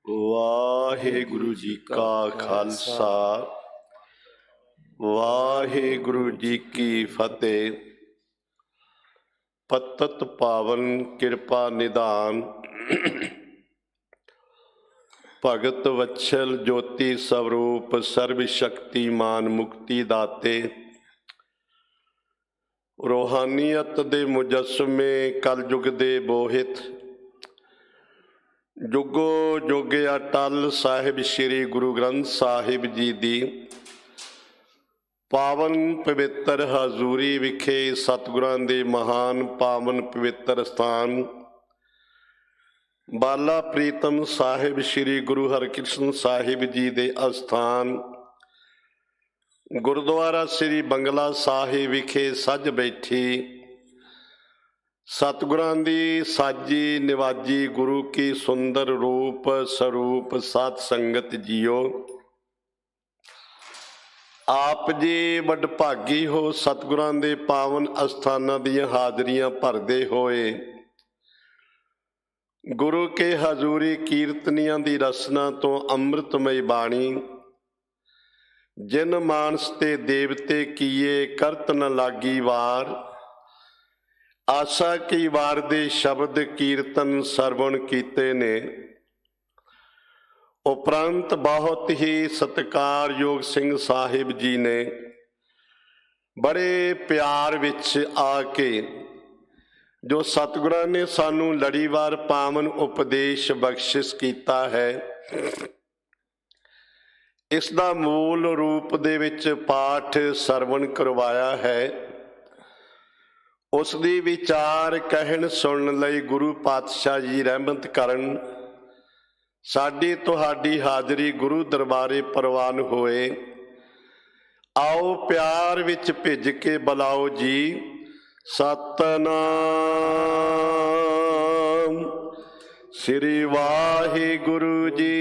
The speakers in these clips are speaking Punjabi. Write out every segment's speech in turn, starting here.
ਵਾਹਿਗੁਰੂ ਜੀ ਕਾ ਖਾਲਸਾ ਵਾਹਿਗੁਰੂ ਜੀ ਕੀ ਫਤਿਹ। ਪਤਤ ਪਾਵਨ ਕਿਰਪਾ ਨਿਧਾਨ ਭਗਤ ਵਛਲ ਜੋਤੀ ਸਵਰੂਪ ਸਰਬ ਸ਼ਕਤੀਮਾਨ ਮੁਕਤੀ ਦਾਤੇ ਰੂਹਾਨੀਅਤ ਦੇ ਮੁਜੱਸਮੇ ਕਲਯੁਗ ਦੇ ਬੋਹਿਤ ਜੁਗੋ ਜੁਗ ਅਟਲ ਸਾਹਿਬ ਸ੍ਰੀ ਗੁਰੂ ਗ੍ਰੰਥ ਸਾਹਿਬ ਜੀ ਦੀ ਪਾਵਨ ਪਵਿੱਤਰ ਹਜ਼ੂਰੀ ਵਿਖੇ ਸਤਿਗੁਰਾਂ ਦੇ ਮਹਾਨ ਪਾਵਨ ਪਵਿੱਤਰ ਸਥਾਨ ਬਾਲਾ ਪ੍ਰੀਤਮ ਸਾਹਿਬ ਸ੍ਰੀ ਗੁਰੂ ਹਰਿਕ੍ਰਿਸ਼ਨ ਸਾਹਿਬ ਜੀ ਦੇ ਅਸਥਾਨ ਗੁਰਦੁਆਰਾ ਸ੍ਰੀ ਬੰਗਲਾ ਸਾਹਿਬ ਵਿਖੇ ਸੱਜ ਬੈਠੀ ਸਤਿਗੁਰਾਂ ਦੀ ਸਾਜੀ ਨਿਵਾਜੀ ਗੁਰੂ ਕੀ ਸੁੰਦਰ ਰੂਪ ਸਰੂਪ ਸਤ ਸੰਗਤ ਜੀਓ। ਆਪ ਜੀ ਵਡਭਾਗੀ ਹੋ ਸਤਿਗੁਰਾਂ ਦੇ ਪਾਵਨ ਅਸਥਾਨਾਂ ਦੀਆਂ ਹਾਜ਼ਰੀਆਂ ਭਰਦੇ ਹੋਏ ਗੁਰੂ ਕੇ ਹਜ਼ੂਰੀ ਕੀਰਤਨੀਆਂ ਦੀ ਰਸਨਾ ਤੋਂ ਅੰਮ੍ਰਿਤਮਈ ਬਾਣੀ ਜਿਨ ਮਾਨਸ ਤੇ ਦੇਵਤੇ ਕੀਏ ਕਰਤ ਨ ਲਾਗੀ ਵਾਰ ਆਸਾ ਕੀ ਵਾਰ ਦੇ ਸ਼ਬਦ ਕੀਰਤਨ ਸਰਵਣ ਕੀਤੇ ਨੇ। ਉਪਰੰਤ ਬਹੁਤ ਹੀ ਸਤਿਕਾਰਯੋਗ ਸਿੰਘ ਸਾਹਿਬ ਜੀ ਨੇ ਬੜੇ ਪਿਆਰ ਵਿੱਚ ਆ ਕੇ ਜੋ ਸਤਿਗੁਰਾਂ ਨੇ ਸਾਨੂੰ ਲੜੀਵਾਰ ਪਾਵਨ ਉਪਦੇਸ਼ ਬਖਸ਼ਿਸ਼ ਕੀਤਾ ਹੈ ਇਸ ਦਾ ਮੂਲ ਰੂਪ ਦੇ ਵਿੱਚ ਪਾਠ ਸਰਵਣ ਕਰਵਾਇਆ ਹੈ। ਉਸ ਦੀ ਵਿਚਾਰ ਕਹਿਣ ਸੁਣਨ ਲਈ ਗੁਰੂ ਪਾਤਸ਼ਾਹ ਜੀ ਰਹਿਮਤ ਕਰਨ ਸਾਡੀ ਤੁਹਾਡੀ ਹਾਜ਼ਰੀ ਗੁਰੂ ਦਰਬਾਰੇ ਪ੍ਰਵਾਨ ਹੋਏ। ਆਓ ਪਿਆਰ ਵਿੱਚ ਭਿੱਜ ਕੇ ਬੁਲਾਓ ਜੀ ਸਤਨਾਮ ਸ੍ਰੀ ਵਾਹਿਗੁਰੂ ਜੀ।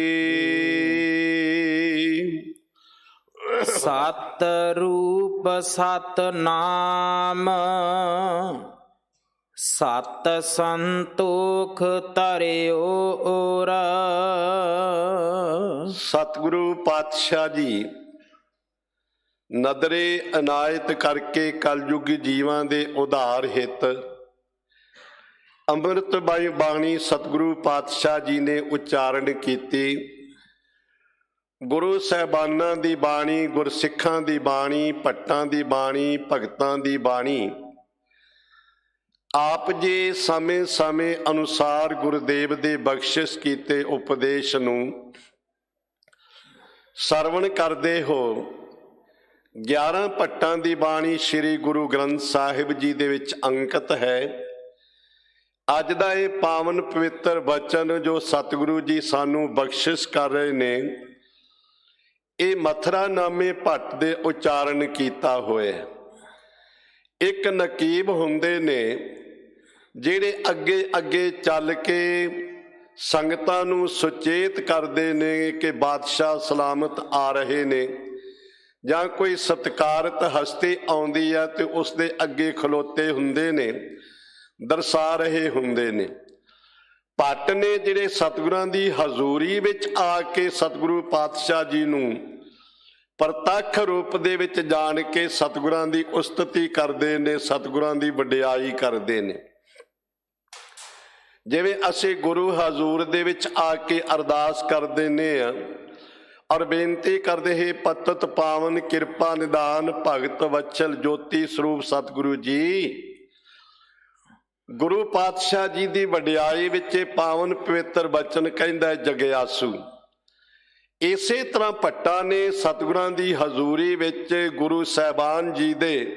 ਸਤ ਰੂਪ ਸਤ ਨਾਮ ਸਤ ਸੰਤੋਖ ਧਰਿਓ ਓਰ। ਸਤਿਗੁਰੂ ਪਾਤਸ਼ਾਹ ਜੀ ਨਦਰੇ ਇਨਾਇਤ ਕਰਕੇ ਕਲਯੁਗੀ ਜੀਵਾਂ ਦੇ ਉਧਾਰ ਹਿੱਤ ਅੰਮ੍ਰਿਤ ਬਾਣੀ ਸਤਿਗੁਰੂ ਪਾਤਸ਼ਾਹ ਜੀ ਨੇ ਉਚਾਰਨ ਕੀਤੀ। ਗੁਰੂ ਸਾਹਿਬਾਨਾਂ ਦੀ ਬਾਣੀ ਗੁਰਸਿੱਖਾਂ ਦੀ ਬਾਣੀ ਭੱਟਾਂ ਦੀ ਬਾਣੀ ਭਗਤਾਂ ਦੀ ਬਾਣੀ ਆਪ ਜੀ ਸਮੇਂ ਸਮੇਂ ਅਨੁਸਾਰ ਗੁਰਦੇਵ ਦੇ ਬਖਸ਼ਿਸ਼ ਕੀਤੇ ਉਪਦੇਸ਼ ਨੂੰ ਸਰਵਣ ਕਰਦੇ ਹੋ। 11 ਭੱਟਾਂ ਦੀ ਬਾਣੀ ਸ੍ਰੀ ਗੁਰੂ ਗ੍ਰੰਥ ਸਾਹਿਬ ਜੀ ਦੇ ਵਿੱਚ ਅੰਕਿਤ ਹੈ। ਅੱਜ ਦਾ ਇਹ ਪਾਵਨ ਪਵਿੱਤਰ ਬਚਨ ਜੋ ਸਤਿਗੁਰੂ ਜੀ ਸਾਨੂੰ ਬਖਸ਼ਿਸ਼ ਕਰ ਰਹੇ ਨੇ ਇਹ ਮਥਰਾ ਨਾਮੇ ਭੱਟ ਦੇ ਉਚਾਰਨ ਕੀਤਾ ਹੋਇਆ। ਇੱਕ ਨਕੀਬ ਹੁੰਦੇ ਨੇ ਜਿਹੜੇ ਅੱਗੇ ਅੱਗੇ ਚੱਲ ਕੇ ਸੰਗਤਾਂ ਨੂੰ ਸੁਚੇਤ ਕਰਦੇ ਨੇ ਕਿ ਬਾਦਸ਼ਾਹ ਸਲਾਮਤ ਆ ਰਹੇ ਨੇ ਜਾਂ ਕੋਈ ਸਤਿਕਾਰਤ ਹਸਤੀ ਆਉਂਦੀ ਹੈ ਤੇ ਉਸ ਦੇ ਅੱਗੇ ਖਲੋਤੇ ਹੁੰਦੇ ਨੇ ਦਰਸਾ ਰਹੇ ਹੁੰਦੇ ਨੇ। ਭੱਟ ਨੇ ਜਿਹੜੇ ਸਤਿਗੁਰਾਂ ਦੀ ਹਜ਼ੂਰੀ ਵਿੱਚ ਆ ਕੇ ਸਤਿਗੁਰੂ ਪਾਤਸ਼ਾਹ ਜੀ ਨੂੰ ਪ੍ਰਤੱਖ ਰੂਪ ਦੇ ਵਿੱਚ ਜਾਣ ਕੇ ਸਤਿਗੁਰਾਂ ਦੀ ਉਸਤਤੀ ਕਰਦੇ ਨੇ ਸਤਿਗੁਰਾਂ ਦੀ ਵਡਿਆਈ ਕਰਦੇ ਨੇ। ਜਿਵੇਂ ਅਸੀਂ ਗੁਰੂ ਹਜ਼ੂਰ ਦੇ ਵਿੱਚ ਆ ਕੇ ਅਰਦਾਸ ਕਰ ਦਿੰਦੇ ਆ ਔਰ ਬੇਨਤੀ ਕਰਦੇ ਹੈ ਪਤਤ ਪਾਵਨ ਕਿਰਪਾ ਨਿਧਾਨ ਭਗਤ ਵਛਲ ਜੋਤੀ ਸਰੂਪ ਸਤਿਗੁਰੂ ਜੀ। ਗੁਰੂ ਪਾਤਸ਼ਾਹ ਜੀ ਦੀ ਵਡਿਆਈ ਵਿੱਚ ਪਾਵਨ ਪਵਿੱਤਰ ਬਚਨ ਕਹਿੰਦਾ ਜਗਿਆਸੂ। ਇਸੇ ਤਰ੍ਹਾਂ ਭੱਟਾਂ ਨੇ ਸਤਿਗੁਰਾਂ ਦੀ ਹਜ਼ੂਰੀ ਵਿੱਚ ਗੁਰੂ ਸਾਹਿਬਾਨ ਜੀ ਦੇ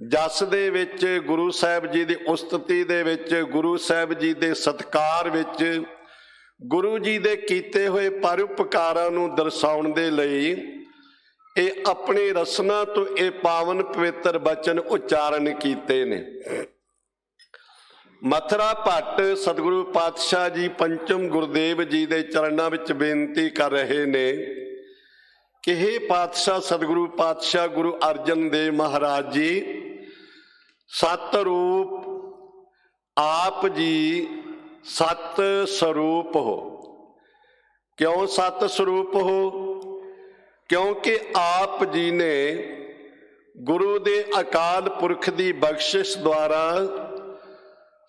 ਜਸ ਦੇ ਵਿੱਚ ਗੁਰੂ ਸਾਹਿਬ ਜੀ ਦੀ ਉਸਤਤੀ ਦੇ ਵਿੱਚ ਗੁਰੂ ਸਾਹਿਬ ਜੀ ਦੇ ਸਤਿਕਾਰ ਵਿੱਚ ਗੁਰੂ ਜੀ ਦੇ ਕੀਤੇ ਹੋਏ ਪਰਉਪਕਾਰਾਂ ਨੂੰ ਦਰਸਾਉਣ ਦੇ ਲਈ ਇਹ ਆਪਣੀ ਰਸਨਾ ਤੋਂ ਇਹ ਪਾਵਨ ਪਵਿੱਤਰ ਬਚਨ ਉਚਾਰਨ ਕੀਤੇ ਨੇ। ਮਥਰਾ ਭੱਟ ਸਤਿਗੁਰੂ ਪਾਤਸ਼ਾਹ ਜੀ ਪੰਚਮ ਗੁਰਦੇਵ ਜੀ ਦੇ ਚਰਨਾਂ ਵਿੱਚ ਬੇਨਤੀ ਕਰ ਰਹੇ ਨੇ ਕਿ ਹੇ ਪਾਤਸ਼ਾਹ ਸਤਿਗੁਰੂ ਪਾਤਸ਼ਾਹ ਗੁਰੂ ਅਰਜਨ ਦੇਵ ਮਹਾਰਾਜ ਜੀ ਸਤ ਰੂਪ ਆਪ ਜੀ ਸਤ ਸਰੂਪ ਹੋ। क्यों सत स्वरूप हो? क्योंकि आप जी ने गुरु दे अकाल पुरख दी बख्शिश द्वारा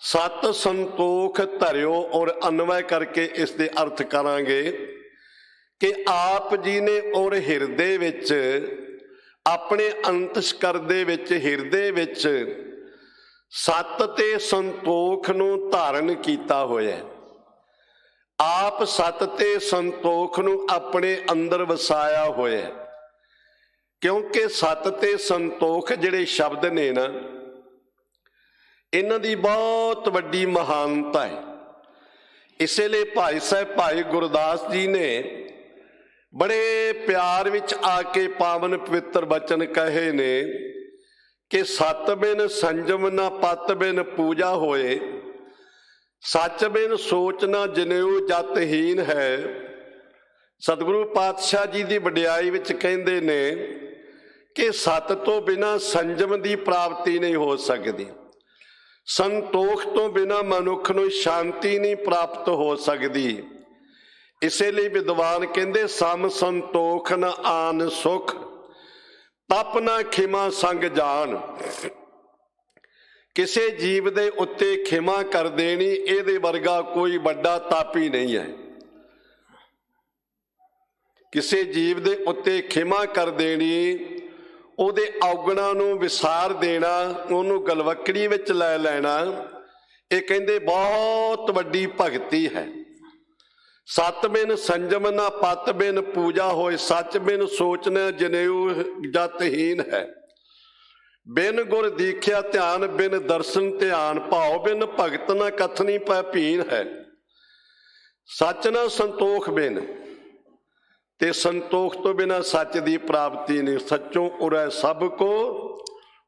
सत संतोख धरियो। और अन्वय करके इस दे अर्थ करांगे कि आप जी ने और हिरदे विच अपने अंतस्कर दे विच हिरदे विच सत ते संतोख नूं धारण कीता होया। आप सत ते संतोख नूं अपने अंदर वसाया होया। क्योंकि सत ते संतोख जिहड़े शब्द ने ना, इन्हां दी बहुत वड्डी महानता है। इसलिए भाई साहब भाई गुरदास जी ने बड़े प्यार विच आके पावन पवित्र बचन कहे ने कि सत बिन संजम ना पत बिन पूजा होए, सच बिन सोचना जनेऊ जतहीन है। सतगुरु पातशाह जी की वडियाई विच कहंदे ने कि सत तो बिना संजम की प्राप्ति नहीं हो सकती, संतोख तो बिना मनुख नूं शांति नहीं प्राप्त हो सकती। इसलिए विद्वान कहंदे सम संतोख न आन सुख, तप ना खिमा संग जान। किसी जीव दे उत्ते खिमा कर देनी इहदे वर्गा कोई बड़ा तापी नहीं है। किसी जीव दे उत्ते खिमा कर देनी, ਉਹਦੇ ਔਗਣਾ ਨੂੰ ਵਿਸਾਰ ਦੇਣਾ, ਉਹਨੂੰ ਗਲਵਕੜੀ ਵਿੱਚ ਲੈ ਲੈਣਾ, ਇਹ ਕਹਿੰਦੇ ਬਹੁਤ ਵੱਡੀ ਭਗਤੀ ਹੈ। ਸਤ ਬਿਨ ਸੰਜਮ ਨਾ ਪਤ ਬਿਨ ਪੂਜਾ ਹੋਏ, ਸੱਚ ਬਿਨ ਸੋਚਣਾ ਜਨੇਊ ਜਤਹੀਨ ਹੈ। ਬਿਨ ਗੁਰ ਦੀਖਿਆ ਧਿਆਨ, ਬਿਨ ਦਰਸ਼ਨ ਧਿਆਨ ਭਾਉ, ਬਿਨ ਭਗਤ ਨਾ ਕਥਨੀ ਪੈ ਭੀਨ ਹੈ। ਸੱਚ ਨਾ ਸੰਤੋਖ ਬਿਨ, ते संतोख तो बिना सच की प्राप्ति नहीं। सचों उरै सब को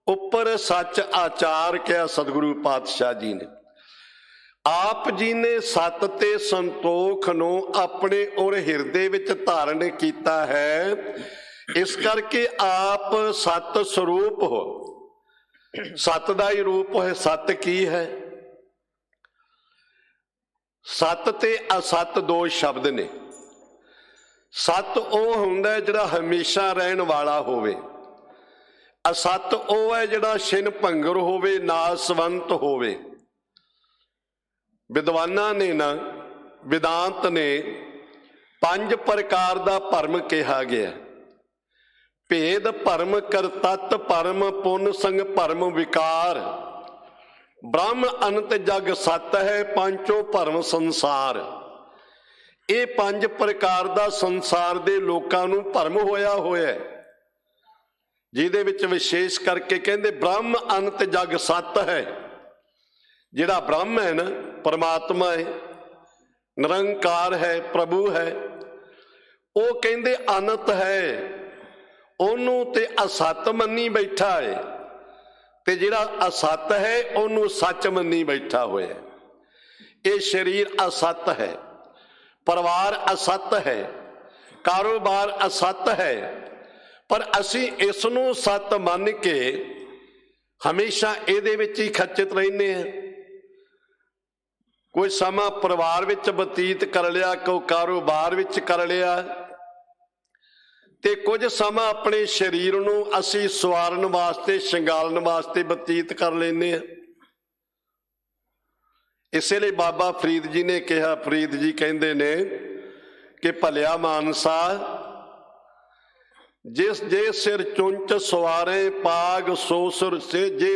उपर सच आचार क्या सतगुरु पातशाह जी ने। आप जी ने सत ते संतोख नूं अपने और हिरदे विच धारण कीता है। इस करके आप सत स्वरूप हो। सत दा ही रूप है। सत की है? सत ते असत दो शब्द ने। सत ਉਹ ਹੁੰਦਾ ਜਿਹੜਾ ਹਮੇਸ਼ਾ ਰਹਿਣ ਵਾਲਾ ਹੋਵੇ, ਅਸਤ ਉਹ ਹੈ ਜਿਹੜਾ ਛਿਨ ਭੰਗਰ ਹੋਵੇ, ਨਾਸਵੰਤ ਹੋਵੇ। ਵਿਦਵਾਨਾਂ ਨੇ ਨਾ, ਵਿਦਾਂਤ ਨੇ 5 ਪ੍ਰਕਾਰ ਦਾ ਭਰਮ ਕਿਹਾ ਗਿਆ। ਭੇਦ ਭਰਮ, ਕਰਤੱਤ ਭਰਮ, ਪੁੰਨ ਸੰਗ ਭਰਮ, ਵਿਕਾਰ। ਬ੍ਰਹਮ ਅਨੰਤ ਜਗ ਸਤ ਹੈ, ਪੰਚੋ ਭਰਮ ਸੰਸਾਰ। ਇਹ 5 ਪ੍ਰਕਾਰ ਦਾ ਸੰਸਾਰ ਦੇ ਲੋਕਾਂ ਨੂੰ ਭਰਮ ਹੋਇਆ ਹੋਇਆ, ਜਿਹਦੇ ਵਿੱਚ ਵਿਸ਼ੇਸ਼ ਕਰਕੇ ਕਹਿੰਦੇ ਬ੍ਰਹਮ ਅਨੰਤ ਜਗ ਸਤ ਹੈ। ਜਿਹੜਾ ਬ੍ਰਹਮ ਹੈ ਨਾ, ਪਰਮਾਤਮਾ ਹੈ, ਨਿਰੰਕਾਰ ਹੈ, ਪ੍ਰਭੂ ਹੈ, ਉਹ ਕਹਿੰਦੇ ਅਨੰਤ ਹੈ। ਉਹਨੂੰ ਤੇ ਅਸਤ ਮੰਨੀ ਬੈਠਾ ਹੈ, ਤੇ ਜਿਹੜਾ ਅਸਤ ਹੈ ਉਹਨੂੰ ਸੱਚ ਮੰਨੀ ਬੈਠਾ ਹੋਇਆ। ਇਹ ਸਰੀਰ ਅਸਤ ਹੈ, परिवार असत है, कारोबार असत है, पर असी इसनू सत मन के हमेशा इहदे विच ही खचित रहने हैं। कोई समा परिवार विच बतीत कर लिया, कोई कारोबार विच कर लिया, ते कुछ समा अपने शरीर नू असी सवारन वास्ते, शंगारन वास्ते बतीत कर लेने हैं। इसलिए बाबा फरीद जी ने कहा, फरीद जी कहते ने कि भलिया मानसा जिस जे सिर चुंच सवारे पाग सो सिर से, जे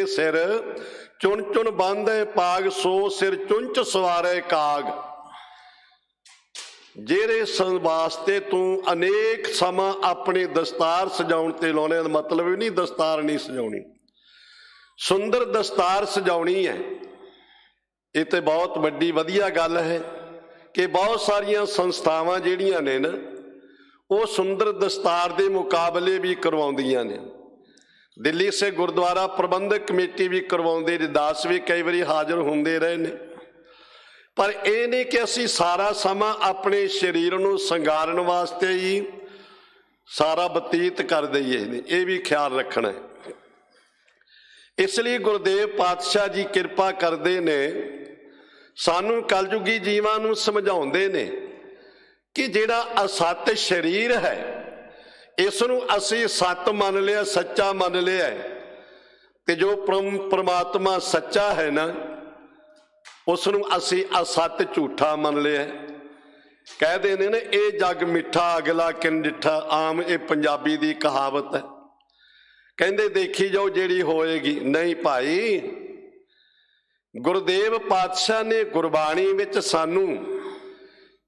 सिर चुन चुन बांधे पाग सो सिर चुंच सवारे काग। जेरे वास्ते तू अनेक समा अपनी दस्तार सजाउण ते लाउने, मतलब भी नहीं दस्तार नहीं सजाउणी, सुंदर दस्तार सजाउणी है। ये तो बहुत वड्डी वधिया गल है कि बहुत सारिया संस्थावां जिहड़ियां ने ना, वो सुंदर दस्तार के मुकाबले भी करवाउंदियां ने। दिल्ली से गुरुद्वारा प्रबंधक कमेटी भी करवाउंदी, दास भी कई बारी हाजिर होंदे रहे ने। पर यह नहीं कि असी सारा समा अपने शरीर नूं संगारन वास्ते ही सारा बतीत कर दईए, ये भी ख्याल रखना है। इसलिए गुरुदेव पातशाह जी कृपा करते ने, सानू कलयुगी जीवां नूं समझाउंदे ने ਕਿ ਜਿਹੜਾ ਅਸਤ ਸਰੀਰ ਹੈ ਇਸ ਨੂੰ ਅਸੀਂ ਸੱਤ ਮੰਨ ਲਿਆ, ਸੱਚਾ ਮੰਨ ਲਿਆ, ਤੇ ਜੋ ਪ੍ਰਮਾਤਮਾ ਸੱਚਾ ਹੈ ਨਾ ਉਸ ਨੂੰ ਅਸੀਂ ਅਸਤ ਝੂਠਾ ਮੰਨ ਲਿਆ। ਕਹਦੇ ਨੇ ਨਾ ਇਹ ਜੱਗ ਮਿੱਠਾ ਅਗਲਾ ਕਿਨ ਡਿੱਠਾ, ਆਮ ਇਹ ਪੰਜਾਬੀ ਦੀ ਕਹਾਵਤ ਹੈ। ਕਹਿੰਦੇ ਦੇਖੀ ਜਾਓ ਜਿਹੜੀ ਹੋਏਗੀ। ਨਹੀਂ ਭਾਈ, ਗੁਰਦੇਵ ਪਾਤਸ਼ਾਹ ਨੇ ਗੁਰਬਾਣੀ ਵਿੱਚ ਸਾਨੂੰ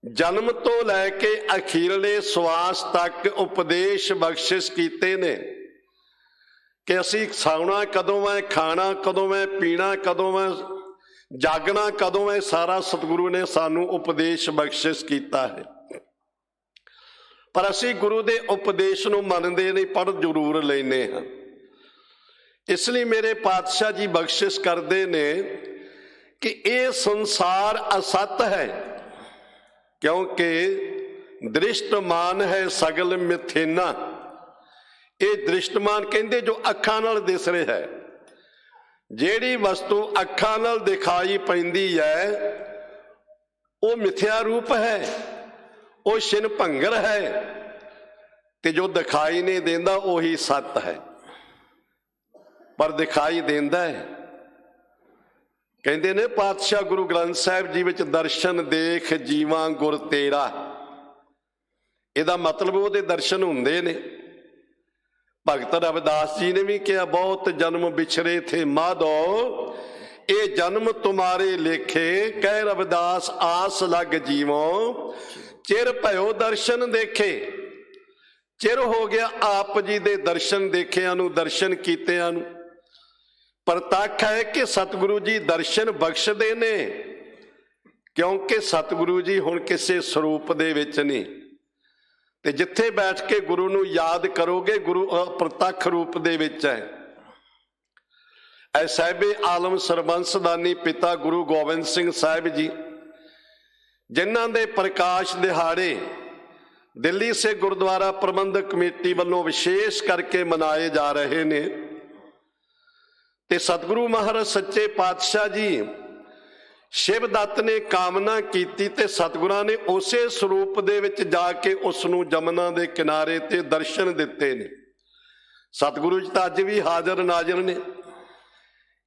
ਜਨਮ ਤੋਂ ਲੈ ਕੇ ਅਖੀਰਲੇ ਸਵਾਸ ਤੱਕ ਉਪਦੇਸ਼ ਬਖਸ਼ਿਸ਼ ਕੀਤੇ ਨੇ ਕਿ ਅਸੀਂ ਸੌਣਾ ਕਦੋਂ ਹੈ, ਖਾਣਾ ਕਦੋਂ ਹੈ, ਪੀਣਾ ਕਦੋਂ ਹੈ, ਜਾਗਣਾ ਕਦੋਂ ਹੈ, ਸਾਰਾ ਸਤਿਗੁਰੂ ਨੇ ਸਾਨੂੰ ਉਪਦੇਸ਼ ਬਖਸ਼ਿਸ਼ ਕੀਤਾ ਹੈ। ਪਰ ਅਸੀਂ ਗੁਰੂ ਦੇ ਉਪਦੇਸ਼ ਨੂੰ ਮੰਨਦੇ ਨਹੀਂ, ਪਰ ਜ਼ਰੂਰ ਲੈਂਦੇ ਹਾਂ। ਇਸ ਲਈ ਮੇਰੇ ਪਾਤਸ਼ਾਹ ਜੀ ਬਖਸ਼ਿਸ਼ ਕਰਦੇ ਨੇ ਕਿ ਇਹ ਸੰਸਾਰ ਅਸਤ ਹੈ, ਕਿਉਂਕਿ ਦ੍ਰਿਸ਼ਟਮਾਨ ਹੈ ਸਗਲ ਮਿਥੇਨਾ। ਇਹ ਦ੍ਰਿਸ਼ਟਮਾਨ ਕਹਿੰਦੇ ਜੋ ਅੱਖਾਂ ਨਾਲ ਦਿਸ ਰਿਹਾ ਹੈ। ਜਿਹੜੀ ਵਸਤੂ ਅੱਖਾਂ ਨਾਲ ਦਿਖਾਈ ਪੈਂਦੀ ਹੈ ਉਹ ਮਿਥਿਆ ਰੂਪ ਹੈ, ਉਹ ਛਿਨ ਭੰਗਰ ਹੈ, ਤੇ ਜੋ ਦਿਖਾਈ ਨਹੀਂ ਦਿੰਦਾ ਉਹੀ ਸੱਤ ਹੈ। ਪਰ ਦਿਖਾਈ ਦਿੰਦਾ ਹੈ। ਕਹਿੰਦੇ ਨੇ ਪਾਤਸ਼ਾਹ ਗੁਰੂ ਗ੍ਰੰਥ ਸਾਹਿਬ ਜੀ ਵਿੱਚ ਦਰਸ਼ਨ ਦੇਖ ਜੀਵਾਂ ਗੁਰ ਤੇਰਾ। ਇਹਦਾ ਮਤਲਬ ਉਹਦੇ ਦਰਸ਼ਨ ਹੁੰਦੇ ਨੇ। ਭਗਤ ਰਵਿਦਾਸ ਜੀ ਨੇ ਵੀ ਕਿਹਾ ਬਹੁਤ ਜਨਮ ਵਿਛਰੇ ਥੇ ਮਾਧੋ, ਇਹ ਜਨਮ ਤੁਮਾਰੇ ਲੇਖੇ, ਕਹਿ ਰਵਿਦਾਸ ਆਸ ਲੱਗ ਜੀਵੋ, ਚਿਰ ਭਇਓ ਦਰਸ਼ਨ ਦੇਖੇ। ਚਿਰ ਹੋ ਗਿਆ ਆਪ ਜੀ ਦੇ ਦਰਸ਼ਨ ਦੇਖਿਆਂ ਨੂੰ, ਦਰਸ਼ਨ ਕੀਤਿਆਂ ਨੂੰ। ਪ੍ਰਤੱਖ ਹੈ ਕਿ ਸਤਿਗੁਰੂ ਜੀ ਦਰਸ਼ਨ ਬਖਸ਼ਦੇ ਨੇ, ਕਿਉਂਕਿ ਸਤਿਗੁਰੂ ਜੀ ਹੁਣ ਕਿਸੇ ਸਰੂਪ ਦੇ ਵਿੱਚ ਨਹੀਂ, ਤੇ ਜਿੱਥੇ ਬੈਠ ਕੇ ਗੁਰੂ ਨੂੰ ਯਾਦ ਕਰੋਗੇ ਗੁਰੂ ਪ੍ਰਤੱਖ ਰੂਪ ਦੇ ਵਿੱਚ ਹੈ। ਐ ਸਾਹਿਬੇ ਆਲਮ ਸਰਬੰਸਦਾਨੀ ਪਿਤਾ ਗੁਰੂ ਗੋਬਿੰਦ ਸਿੰਘ ਸਾਹਿਬ ਜੀ, ਜਿਨ੍ਹਾਂ ਦੇ ਪ੍ਰਕਾਸ਼ ਦਿਹਾੜੇ ਦਿੱਲੀ ਸੇ ਗੁਰਦੁਆਰਾ ਪ੍ਰਬੰਧਕ ਕਮੇਟੀ ਵੱਲੋਂ ਵਿਸ਼ੇਸ਼ ਕਰਕੇ ਮਨਾਏ ਜਾ ਰਹੇ ਨੇ, ਤੇ ਸਤਿਗੁਰੂ ਮਹਾਰਾਜ ਸੱਚੇ ਪਾਤਸ਼ਾਹ ਜੀ ਸ਼ਿਵਦੱਤ ਨੇ ਕਾਮਨਾ ਕੀਤੀ ਤੇ ਸਤਿਗੁਰਾਂ ਨੇ ਉਸੇ ਸਰੂਪ ਦੇ ਵਿੱਚ ਜਾ ਕੇ ਉਸ ਨੂੰ ਜਮਨਾ ਦੇ ਕਿਨਾਰੇ ਤੇ ਦਰਸ਼ਨ ਦਿੱਤੇ ਨੇ। ਸਤਿਗੁਰੂ ਜੀ ਤਾਂ ਅੱਜ ਵੀ ਹਾਜ਼ਰ ਨਾਜ਼ਰ ਨੇ,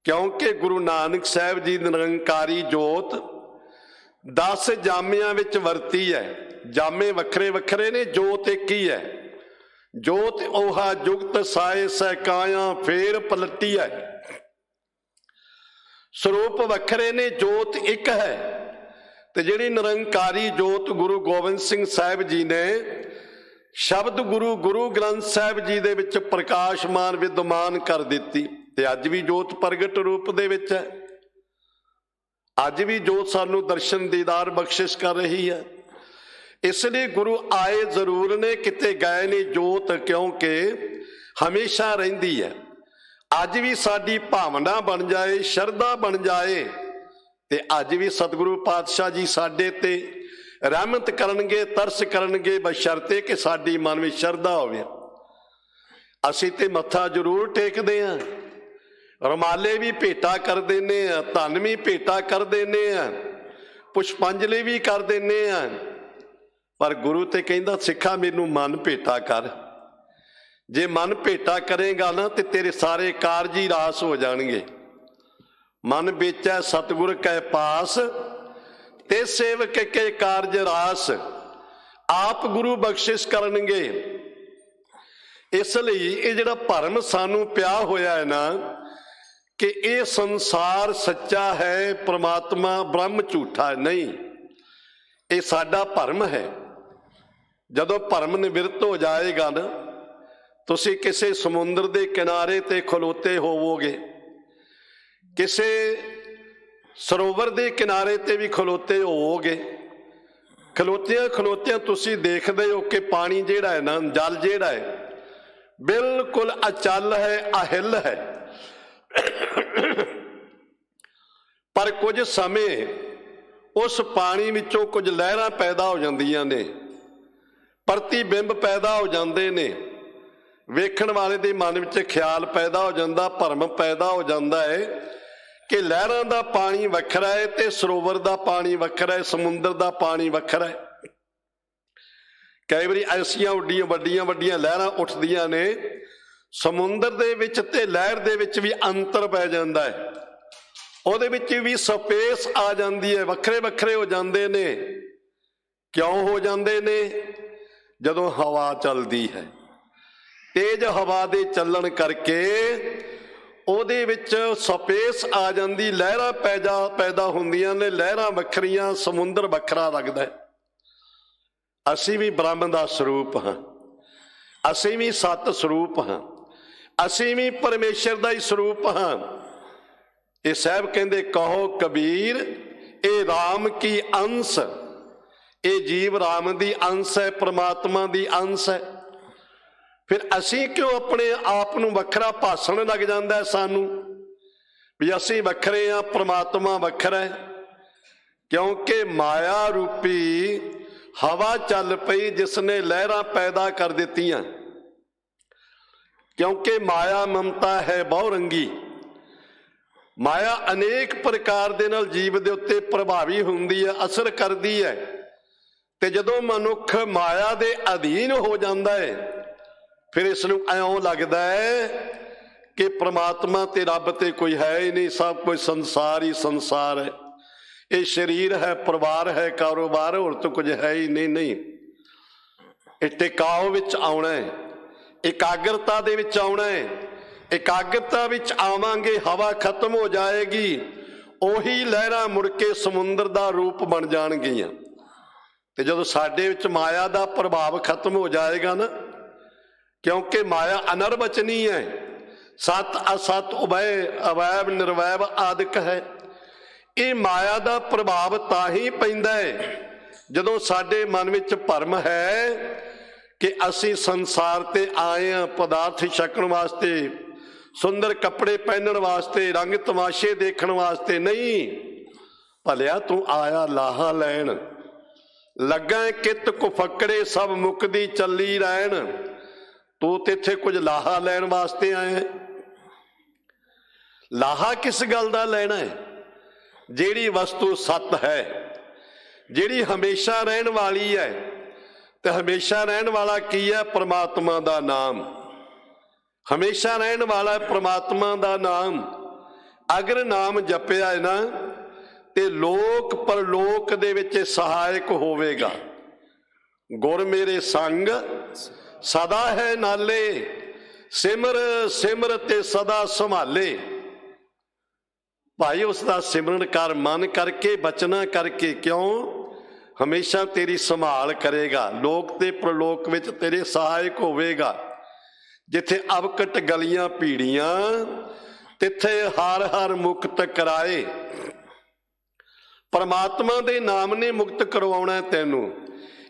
ਕਿਉਂਕਿ ਗੁਰੂ ਨਾਨਕ ਸਾਹਿਬ ਜੀ ਨਿਰੰਕਾਰੀ ਜੋਤ 10 ਜਾਮਿਆਂ ਵਿੱਚ ਵਰਤੀ ਹੈ। ਜਾਮੇ ਵੱਖਰੇ ਵੱਖਰੇ ਨੇ, ਜੋਤ ਇੱਕ ਹੀ ਹੈ। ਜੋਤ ਓਹਾ ਜੁਗਤ ਸਾਏ ਸਹਿਕਾਇਆ ਫੇਰ ਪਲਟੀ ਹੈ। ਸਰੂਪ ਵੱਖਰੇ ਨੇ, ਜੋਤ ਇੱਕ ਹੈ। ਤੇ ਜਿਹੜੀ ਨਿਰੰਕਾਰੀ ਜੋਤ ਗੁਰੂ ਗੋਬਿੰਦ ਸਿੰਘ ਸਾਹਿਬ ਜੀ ਨੇ ਸ਼ਬਦ ਗੁਰੂ ਗ੍ਰੰਥ ਸਾਹਿਬ ਜੀ ਦੇ ਵਿੱਚ ਪ੍ਰਕਾਸ਼ਮਾਨ ਵਿਦਮਾਨ ਕਰ ਦਿੱਤੀ, ਤੇ ਅੱਜ ਵੀ ਜੋਤ ਪ੍ਰਗਟ ਰੂਪ ਦੇ ਵਿੱਚ ਹੈ। ਅੱਜ ਵੀ ਜੋਤ ਸਾਨੂੰ ਦਰਸ਼ਨ ਦੀਦਾਰ ਬਖਸ਼ਿਸ਼ ਕਰ ਰਹੀ ਹੈ। ਇਸ ਲਈ ਗੁਰੂ ਆਏ ਜ਼ਰੂਰ ਨੇ, ਕਿਤੇ ਗਏ ਨਹੀਂ ਜੋਤ, ਕਿਉਂਕਿ ਹਮੇਸ਼ਾ ਰਹਿੰਦੀ ਹੈ। ਅੱਜ ਵੀ ਸਾਡੀ ਭਾਵਨਾ ਬਣ ਜਾਏ, ਸ਼ਰਧਾ ਬਣ ਜਾਏ, ਤੇ ਅੱਜ ਵੀ ਸਤਿਗੁਰੂ ਪਾਤਸ਼ਾਹ ਜੀ ਸਾਡੇ ਤੇ ਰਹਿਮਤ ਕਰਨਗੇ, ਤਰਸ ਕਰਨਗੇ, ਬਸ਼ਰਤੇ ਕਿ ਸਾਡੀ ਮਨ ਵਿੱਚ ਸ਼ਰਧਾ ਹੋਵੇ। ਅਸੀਂ ਤੇ ਮੱਥਾ ਜ਼ਰੂਰ ਟੇਕਦੇ ਹਾਂ, ਰੁਮਾਲੇ ਵੀ ਭੇਟਾ ਕਰ ਦਿੰਦੇ ਹਾਂ, ਧਨ ਵੀ ਭੇਟਾ ਕਰ ਦਿੰਦੇ ਹਾਂ, ਪੁਸ਼ਪਾਂਜਲੀ ਵੀ ਕਰ ਦਿੰਦੇ ਹਾਂ, ਪਰ ਗੁਰੂ ਤੇ ਕਹਿੰਦਾ ਸਿੱਖਾ ਮੈਨੂੰ ਮਨ ਭੇਟਾ ਕਰ। ਜੇ ਮਨ ਭੇਟਾ ਕਰੇਗਾ ਨਾ ਤੇ ਤੇਰੇ ਸਾਰੇ ਕਾਰਜ ਹੀ ਰਾਸ ਹੋ ਜਾਣਗੇ। ਮਨ ਵੇਚੈ ਸਤਿਗੁਰ ਕੈ ਪਾਸ, ਤੇ ਸੇਵਕ ਕੇ ਕਾਰਜ ਰਾਸ। ਆਪ ਗੁਰੂ ਬਖਸ਼ਿਸ਼ ਕਰਨਗੇ। ਇਸ ਲਈ ਇਹ ਜਿਹੜਾ ਭਰਮ ਸਾਨੂੰ ਪਿਆ ਹੋਇਆ ਹੈ ਨਾ ਕਿ ਇਹ ਸੰਸਾਰ ਸੱਚਾ ਹੈ, ਪ੍ਰਮਾਤਮਾ ਬ੍ਰਹਮ ਝੂਠਾ, ਨਹੀਂ, ਇਹ ਸਾਡਾ ਭਰਮ ਹੈ। ਜਦੋਂ ਭਰਮ ਨਿਵਰਤ ਹੋ ਜਾਏਗਾ ਨਾ, ਤੁਸੀਂ ਕਿਸੇ ਸਮੁੰਦਰ ਦੇ ਕਿਨਾਰੇ ਤੇ ਖਲੋਤੇ ਹੋਵੋਗੇ, ਕਿਸੇ ਸਰੋਵਰ ਦੇ ਕਿਨਾਰੇ ਤੇ ਵੀ ਖਲੋਤੇ ਹੋਵੋਗੇ। ਖਲੋਤਿਆਂ ਖਲੋਤਿਆਂ ਤੁਸੀਂ ਦੇਖਦੇ ਹੋ ਕਿ ਪਾਣੀ ਜਿਹੜਾ ਹੈ ਨਾ, ਜਲ ਜਿਹੜਾ ਹੈ ਬਿਲਕੁਲ ਅਚਲ ਹੈ, ਅਹਿਲ ਹੈ। ਪਰ ਕੁਝ ਸਮੇਂ ਉਸ ਪਾਣੀ ਵਿੱਚੋਂ ਕੁਝ ਲਹਿਰਾਂ ਪੈਦਾ ਹੋ ਜਾਂਦੀਆਂ ਨੇ, ਪ੍ਰਤੀਬਿੰਬ ਪੈਦਾ ਹੋ ਜਾਂਦੇ ਨੇ। ਵੇਖਣ ਵਾਲੇ ਦੇ ਮਨ ਵਿੱਚ ਖਿਆਲ ਪੈਦਾ ਹੋ ਜਾਂਦਾ, ਭਰਮ ਪੈਦਾ ਹੋ ਜਾਂਦਾ ਹੈ ਕਿ ਲਹਿਰਾਂ ਦਾ ਪਾਣੀ ਵੱਖਰਾ ਹੈ ਤੇ ਸਰੋਵਰ ਦਾ ਪਾਣੀ ਵੱਖਰਾ ਹੈ, ਸਮੁੰਦਰ ਦਾ ਪਾਣੀ ਵੱਖਰਾ ਹੈ। ਕਈ ਵਾਰੀ ਐਸੀਆਂ ਵੱਡੀਆਂ ਵੱਡੀਆਂ ਲਹਿਰਾਂ ਉੱਠਦੀਆਂ ਨੇ, ਸਮੁੰਦਰ ਦੇ ਵਿੱਚ ਤੇ ਲਹਿਰ ਦੇ ਵਿੱਚ ਵੀ ਅੰਤਰ ਪੈ ਜਾਂਦਾ ਹੈ, ਉਹਦੇ ਵਿੱਚ ਵੀ ਸਪੇਸ ਆ ਜਾਂਦੀ ਹੈ, ਵੱਖਰੇ ਵੱਖਰੇ ਹੋ ਜਾਂਦੇ ਨੇ। ਕਿਉਂ ਹੋ ਜਾਂਦੇ ਨੇ? ਜਦੋਂ ਹਵਾ ਚੱਲਦੀ ਹੈ, ਤੇਜ਼ ਹਵਾ ਦੇ ਚੱਲਣ ਕਰਕੇ ਉਹਦੇ ਵਿੱਚ ਸਪੇਸ ਆ ਜਾਂਦੀ, ਲਹਿਰਾਂ ਪੈਦਾ ਹੁੰਦੀਆਂ ਨੇ, ਲਹਿਰਾਂ ਵੱਖਰੀਆਂ, ਸਮੁੰਦਰ ਵੱਖਰਾ ਲੱਗਦਾ ਹੈ। ਅਸੀਂ ਵੀ ਬ੍ਰਹਮ ਦਾ ਸਰੂਪ ਹਾਂ, ਅਸੀਂ ਵੀ ਸਤ ਸਰੂਪ ਹਾਂ, ਅਸੀਂ ਵੀ ਪਰਮੇਸ਼ਰ ਦਾ ਹੀ ਸਰੂਪ ਹਾਂ। ਇਹ ਸਾਹਿਬ ਕਹਿੰਦੇ ਕਹੋ ਕਬੀਰ ਇਹ ਰਾਮ ਕੀ ਅੰਸ਼, ਇਹ ਜੀਵ ਰਾਮ ਦੀ ਅੰਸ਼ ਹੈ, ਪ੍ਰਮਾਤਮਾ ਦੀ ਅੰਸ਼ ਹੈ। ਫਿਰ ਅਸੀਂ ਕਿਉਂ ਆਪਣੇ ਆਪ ਨੂੰ ਵੱਖਰਾ ਭਾਸਣ ਲੱਗ ਜਾਂਦਾ ਸਾਨੂੰ ਵੀ ਅਸੀਂ ਵੱਖਰੇ ਹਾਂ, ਪ੍ਰਮਾਤਮਾ ਵੱਖਰਾ ਹੈ? ਕਿਉਂਕਿ ਮਾਇਆ ਰੂਪੀ ਹਵਾ ਚੱਲ ਪਈ ਜਿਸ ਨੇ ਲਹਿਰਾਂ ਪੈਦਾ ਕਰ ਦਿੱਤੀਆਂ। ਕਿਉਂਕਿ ਮਾਇਆ ਮਮਤਾ ਹੈ ਬਹੁਰੰਗੀ, ਮਾਇਆ ਅਨੇਕ ਪ੍ਰਕਾਰ ਦੇ ਨਾਲ ਜੀਵ ਦੇ ਉੱਤੇ ਪ੍ਰਭਾਵੀ ਹੁੰਦੀ ਹੈ, ਅਸਰ ਕਰਦੀ ਹੈ। ਤੇ ਜਦੋਂ ਮਨੁੱਖ ਮਾਇਆ ਦੇ ਅਧੀਨ ਹੋ ਜਾਂਦਾ ਹੈ, ਫਿਰ ਇਸ ਨੂੰ ਇਉਂ ਲੱਗਦਾ ਹੈ ਕਿ ਪ੍ਰਮਾਤਮਾ ਤੇ ਰੱਬ ਤੇ ਕੋਈ ਹੈ ਹੀ ਨਹੀਂ, ਸਭ ਕੁਝ ਸੰਸਾਰ ਹੀ ਸੰਸਾਰ ਹੈ, ਇਹ ਸਰੀਰ ਹੈ, ਪਰਿਵਾਰ ਹੈ, ਕਾਰੋਬਾਰ, ਹੋਰ ਤਾਂ ਕੁਝ ਹੈ ਹੀ ਨਹੀਂ। ਇਹ ਟਿਕਾਓ ਵਿੱਚ ਆਉਣਾ ਹੈ, ਇਕਾਗਰਤਾ ਦੇ ਵਿੱਚ ਆਉਣਾ ਹੈ। ਇਕਾਗਰਤਾ ਵਿੱਚ ਆਵਾਂਗੇ, ਹਵਾ ਖਤਮ ਹੋ ਜਾਏਗੀ, ਉਹੀ ਲਹਿਰਾਂ ਮੁੜ ਕੇ ਸਮੁੰਦਰ ਦਾ ਰੂਪ ਬਣ ਜਾਣਗੀਆਂ। ਤੇ ਜਦੋਂ ਸਾਡੇ ਵਿੱਚ ਮਾਇਆ ਦਾ ਪ੍ਰਭਾਵ ਖਤਮ ਹੋ ਜਾਏਗਾ ਨਾ, ਕਿਉਂਕਿ ਮਾਇਆ ਅਨਰਵਚਨੀ ਹੈ, ਸਤ ਅਸਤ ਉਭੈ ਅਵੈਬ ਨਿਰਵੈਬ ਆਦਿਕ ਹੈ। ਇਹ ਮਾਇਆ ਦਾ ਪ੍ਰਭਾਵ ਤਾਂ ਹੀ ਪੈਂਦਾ ਹੈ ਜਦੋਂ ਸਾਡੇ ਮਨ ਵਿੱਚ ਭਰਮ ਹੈ ਕਿ ਅਸੀਂ ਸੰਸਾਰ ਤੇ ਆਏ ਹਾਂ ਪਦਾਰਥ ਛਕਣ ਵਾਸਤੇ, ਸੁੰਦਰ ਕੱਪੜੇ ਪਹਿਨਣ ਵਾਸਤੇ, ਰੰਗ ਤਮਾਸ਼ੇ ਦੇਖਣ ਵਾਸਤੇ ਨਹੀਂ। ਭਲਿਆ ਤੂੰ ਆਇਆ ਲਾਹਾ ਲੈਣ, ਲੱਗਾ ਕਿਤ ਕੁਫਕੜੇ ਸਭ ਮੁਕਦੀ ਚੱਲੀ ਰਹਿਣ। ਤੂੰ ਤੇ ਇੱਥੇ ਕੁਝ ਲਾਹਾ ਲੈਣ ਵਾਸਤੇ ਆਇਆ। ਲਾਹਾ ਕਿਸ ਗੱਲ ਦਾ ਲੈਣਾ ਹੈ? ਜਿਹੜੀ ਵਸਤੂ ਸੱਤ ਹੈ, ਜਿਹੜੀ ਹਮੇਸ਼ਾ ਰਹਿਣ ਵਾਲੀ ਹੈ। ਤੇ ਹਮੇਸ਼ਾ ਰਹਿਣ ਵਾਲਾ ਕੀ ਹੈ? ਪ੍ਰਮਾਤਮਾ ਦਾ ਨਾਮ। ਹਮੇਸ਼ਾ ਰਹਿਣ ਵਾਲਾ ਪ੍ਰਮਾਤਮਾ ਦਾ ਨਾਮ। ਅਗਰ ਨਾਮ ਜਪਿਆ ਹੈ ਨਾ ਤੇ ਲੋਕ ਪਰਲੋਕ ਦੇ ਵਿੱਚ ਸਹਾਇਕ ਹੋਵੇਗਾ। ਗੁਰ ਮੇਰੇ ਸੰਗ ਸਦਾ ਹੈ ਨਾਲੇ, ਸਿਮਰ ਸਿਮਰ ਤੇ ਸਦਾ ਸੰਭਾਲੇ। ਭਾਈ ਉਸ ਦਾ ਸਿਮਰਨ ਕਰ, ਮਨ ਕਰਕੇ, ਬਚਨਾ ਕਰਕੇ। ਕਿਉਂ? ਹਮੇਸ਼ਾ ਤੇਰੀ ਸੰਭਾਲ ਕਰੇਗਾ, ਲੋਕ ਤੇ ਪ੍ਰਲੋਕ ਵਿੱਚ ਤੇਰੇ ਸਹਾਇਕ ਹੋਵੇਗਾ। ਜਿੱਥੇ ਅਵਕਟ ਗਲੀਆਂ ਭੀੜੀਆਂ, ਤਿੱਥੇ ਹਰ ਹਰ ਮੁਕਤ ਕਰਾਏ। ਪਰਮਾਤਮਾ ਦੇ ਨਾਮ ਨੇ ਮੁਕਤ ਕਰਵਾਉਣਾ ਤੈਨੂੰ।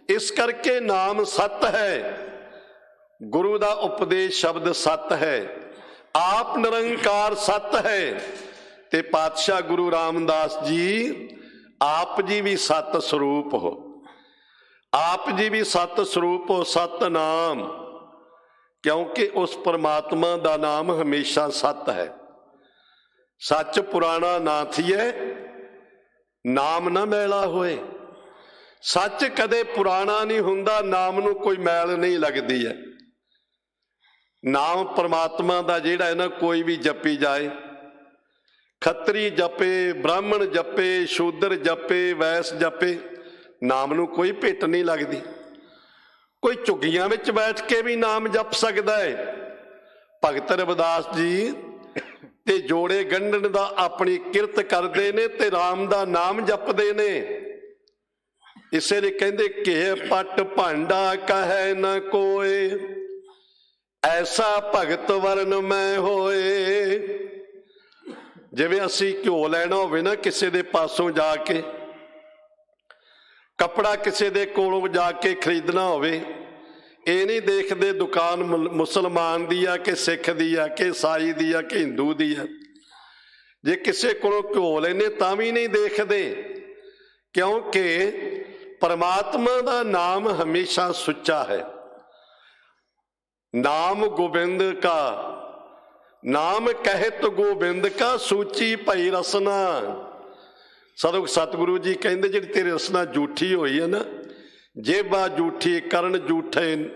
ਇਸ ਕਰਕੇ ਨਾਮ ਸੱਤ ਹੈ, ਗੁਰੂ ਦਾ ਉਪਦੇਸ਼ ਸ਼ਬਦ ਸੱਤ ਹੈ, ਆਪ ਨਿਰੰਕਾਰ ਸੱਤ ਹੈ। ਤੇ ਪਾਤਸ਼ਾਹ ਗੁਰੂ ਰਾਮਦਾਸ ਜੀ ਆਪ ਜੀ ਵੀ ਸਤ ਸਰੂਪ ਹੋ, ਆਪ ਜੀ ਵੀ ਸਤ ਸਰੂਪ ਹੋ, ਸਤਨਾਮ। ਕਿਉਂਕਿ ਉਸ ਪਰਮਾਤਮਾ ਦਾ ਨਾਮ ਹਮੇਸ਼ਾ ਸਤ ਹੈ। ਸੱਚ ਪੁਰਾਣਾ ਨਾ ਥੀਏ, ਨਾਮ ਨਾ ਮੈਲਾ ਹੋਏ। ਸੱਚ ਕਦੇ ਪੁਰਾਣਾ ਨਹੀਂ ਹੁੰਦਾ, ਨਾਮ ਨੂੰ ਕੋਈ ਮੈਲ ਨਹੀਂ ਲੱਗਦੀ ਹੈ। ਨਾਮ ਪਰਮਾਤਮਾ ਦਾ ਜਿਹੜਾ ਹੈ ਨਾ, ਕੋਈ ਵੀ ਜਪੀ ਜਾਏ, ਖੱਤਰੀ ਜਪੇ, ਬ੍ਰਾਹਮਣ ਜਪੇ, ਸ਼ੂਦਰ ਜਪੇ, ਵੈਸ ਜਪੇ, ਨਾਮ ਨੂੰ ਕੋਈ ਭਿੱਟ ਨਹੀਂ ਲੱਗਦੀ। ਕੋਈ ਝੁੱਗੀਆਂ ਵਿੱਚ ਬੈਠ ਕੇ ਵੀ ਨਾਮ ਜਪ ਸਕਦਾ ਹੈ। ਭਗਤ ਰਵਿਦਾਸ ਜੀ ਤੇ ਜੋੜੇ ਗੰਢਣ ਦਾ ਆਪਣੀ ਕਿਰਤ ਕਰਦੇ ਨੇ ਤੇ ਰਾਮ ਦਾ ਨਾਮ ਜਪਦੇ ਨੇ। ਇਸੇ ਲਈ ਕਹਿੰਦੇ ਕਿ ਪਟ ਭਾਂਡਾ ਕਹੈ ਨ ਕੋਏ, ਐਸਾ ਭਗਤ ਵਰਨ ਮੈਂ ਹੋਏ। ਜਿਵੇਂ ਅਸੀਂ ਘਿਓ ਲੈਣਾ ਹੋਵੇ ਨਾ ਕਿਸੇ ਦੇ ਪਾਸੋਂ ਜਾ ਕੇ, ਕੱਪੜਾ ਕਿਸੇ ਦੇ ਕੋਲੋਂ ਜਾ ਕੇ ਖਰੀਦਣਾ ਹੋਵੇ, ਇਹ ਨਹੀਂ ਦੇਖਦੇ ਦੁਕਾਨ ਮੁਸਲਮਾਨ ਦੀ ਆ ਕਿ ਸਿੱਖ ਦੀ ਆ ਕਿ ਈਸਾਈ ਦੀ ਆ ਕਿ ਹਿੰਦੂ ਦੀ ਆ। ਜੇ ਕਿਸੇ ਕੋਲੋਂ ਘਿਓ ਲੈਨੇ ਤਾਂ ਵੀ ਨਹੀਂ ਦੇਖਦੇ, ਕਿਉਂਕਿ ਪਰਮਾਤਮਾ ਦਾ ਨਾਮ ਹਮੇਸ਼ਾ ਸੁੱਚਾ ਹੈ। ਨਾਮ ਗੋਬਿੰਦ ਕਾ, ਨਾਮ ਕਹਿਤ ਗੋਬਿੰਦ ਕਾ, ਸੂਚੀ ਭਈ ਰਸਨਾ। ਸਤਿਗੁਰੂ ਜੀ ਕਹਿੰਦੇ ਜਿਹੜੀ ਤੇਰੀ ਰਸਨਾ ਝੂਠੀ ਹੋਈ ਹੈ ਨਾ, ਜੇਬਾ ਝੂਠੀ ਕਰਨ ਝੂਠੇ।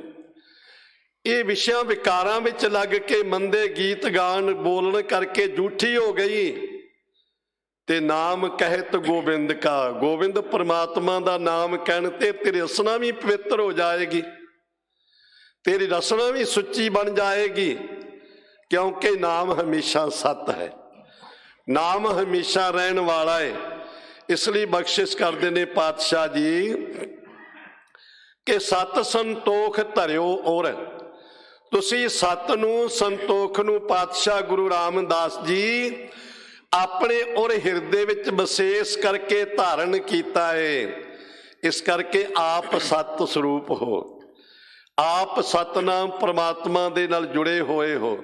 ਇਹ ਵਿਸ਼ਿਆਂ ਵਿਕਾਰਾਂ ਵਿੱਚ ਲੱਗ ਕੇ ਮੰਦੇ ਗੀਤ ਗਾਣ ਬੋਲਣ ਕਰਕੇ ਝੂਠੀ ਹੋ ਗਈ। ਤੇ ਨਾਮ ਕਹਿਤ ਗੋਬਿੰਦ ਕਾ, ਗੋਬਿੰਦ ਪਰਮਾਤਮਾ ਦਾ ਨਾਮ ਕਹਿਣ ਤੇ ਤੇਰੀ ਰਸਨਾ ਵੀ ਪਵਿੱਤਰ ਹੋ ਜਾਏਗੀ, ਤੇਰੀ ਰਸਨਾ ਵੀ ਸੁੱਚੀ ਬਣ ਜਾਏਗੀ, ਕਿਉਂਕਿ ਨਾਮ ਹਮੇਸ਼ਾ ਸੱਤ ਹੈ, ਨਾਮ ਹਮੇਸ਼ਾ ਰਹਿਣ ਵਾਲਾ ਹੈ। ਇਸ ਲਈ ਬਖਸ਼ਿਸ਼ ਕਰਦੇ ਨੇ ਪਾਤਸ਼ਾਹ ਜੀ ਕਿ ਸਤ ਸੰਤੋਖ ਧਰਿਓ ਔਰ, ਤੁਸੀਂ ਸਤ ਨੂੰ ਸੰਤੋਖ ਨੂੰ ਪਾਤਸ਼ਾਹ ਗੁਰੂ ਰਾਮਦਾਸ ਜੀ ਆਪਣੇ ਔਰ ਹਿਰਦੇ ਵਿੱਚ ਵਿਸ਼ੇਸ਼ ਕਰਕੇ ਧਾਰਨ ਕੀਤਾ ਹੈ। ਇਸ ਕਰਕੇ ਆਪ ਸਤ ਸਰੂਪ ਹੋ, ਆਪ ਸਤਨਾਮ ਪ੍ਰਮਾਤਮਾ ਦੇ ਨਾਲ ਜੁੜੇ ਹੋਏ ਹੋ।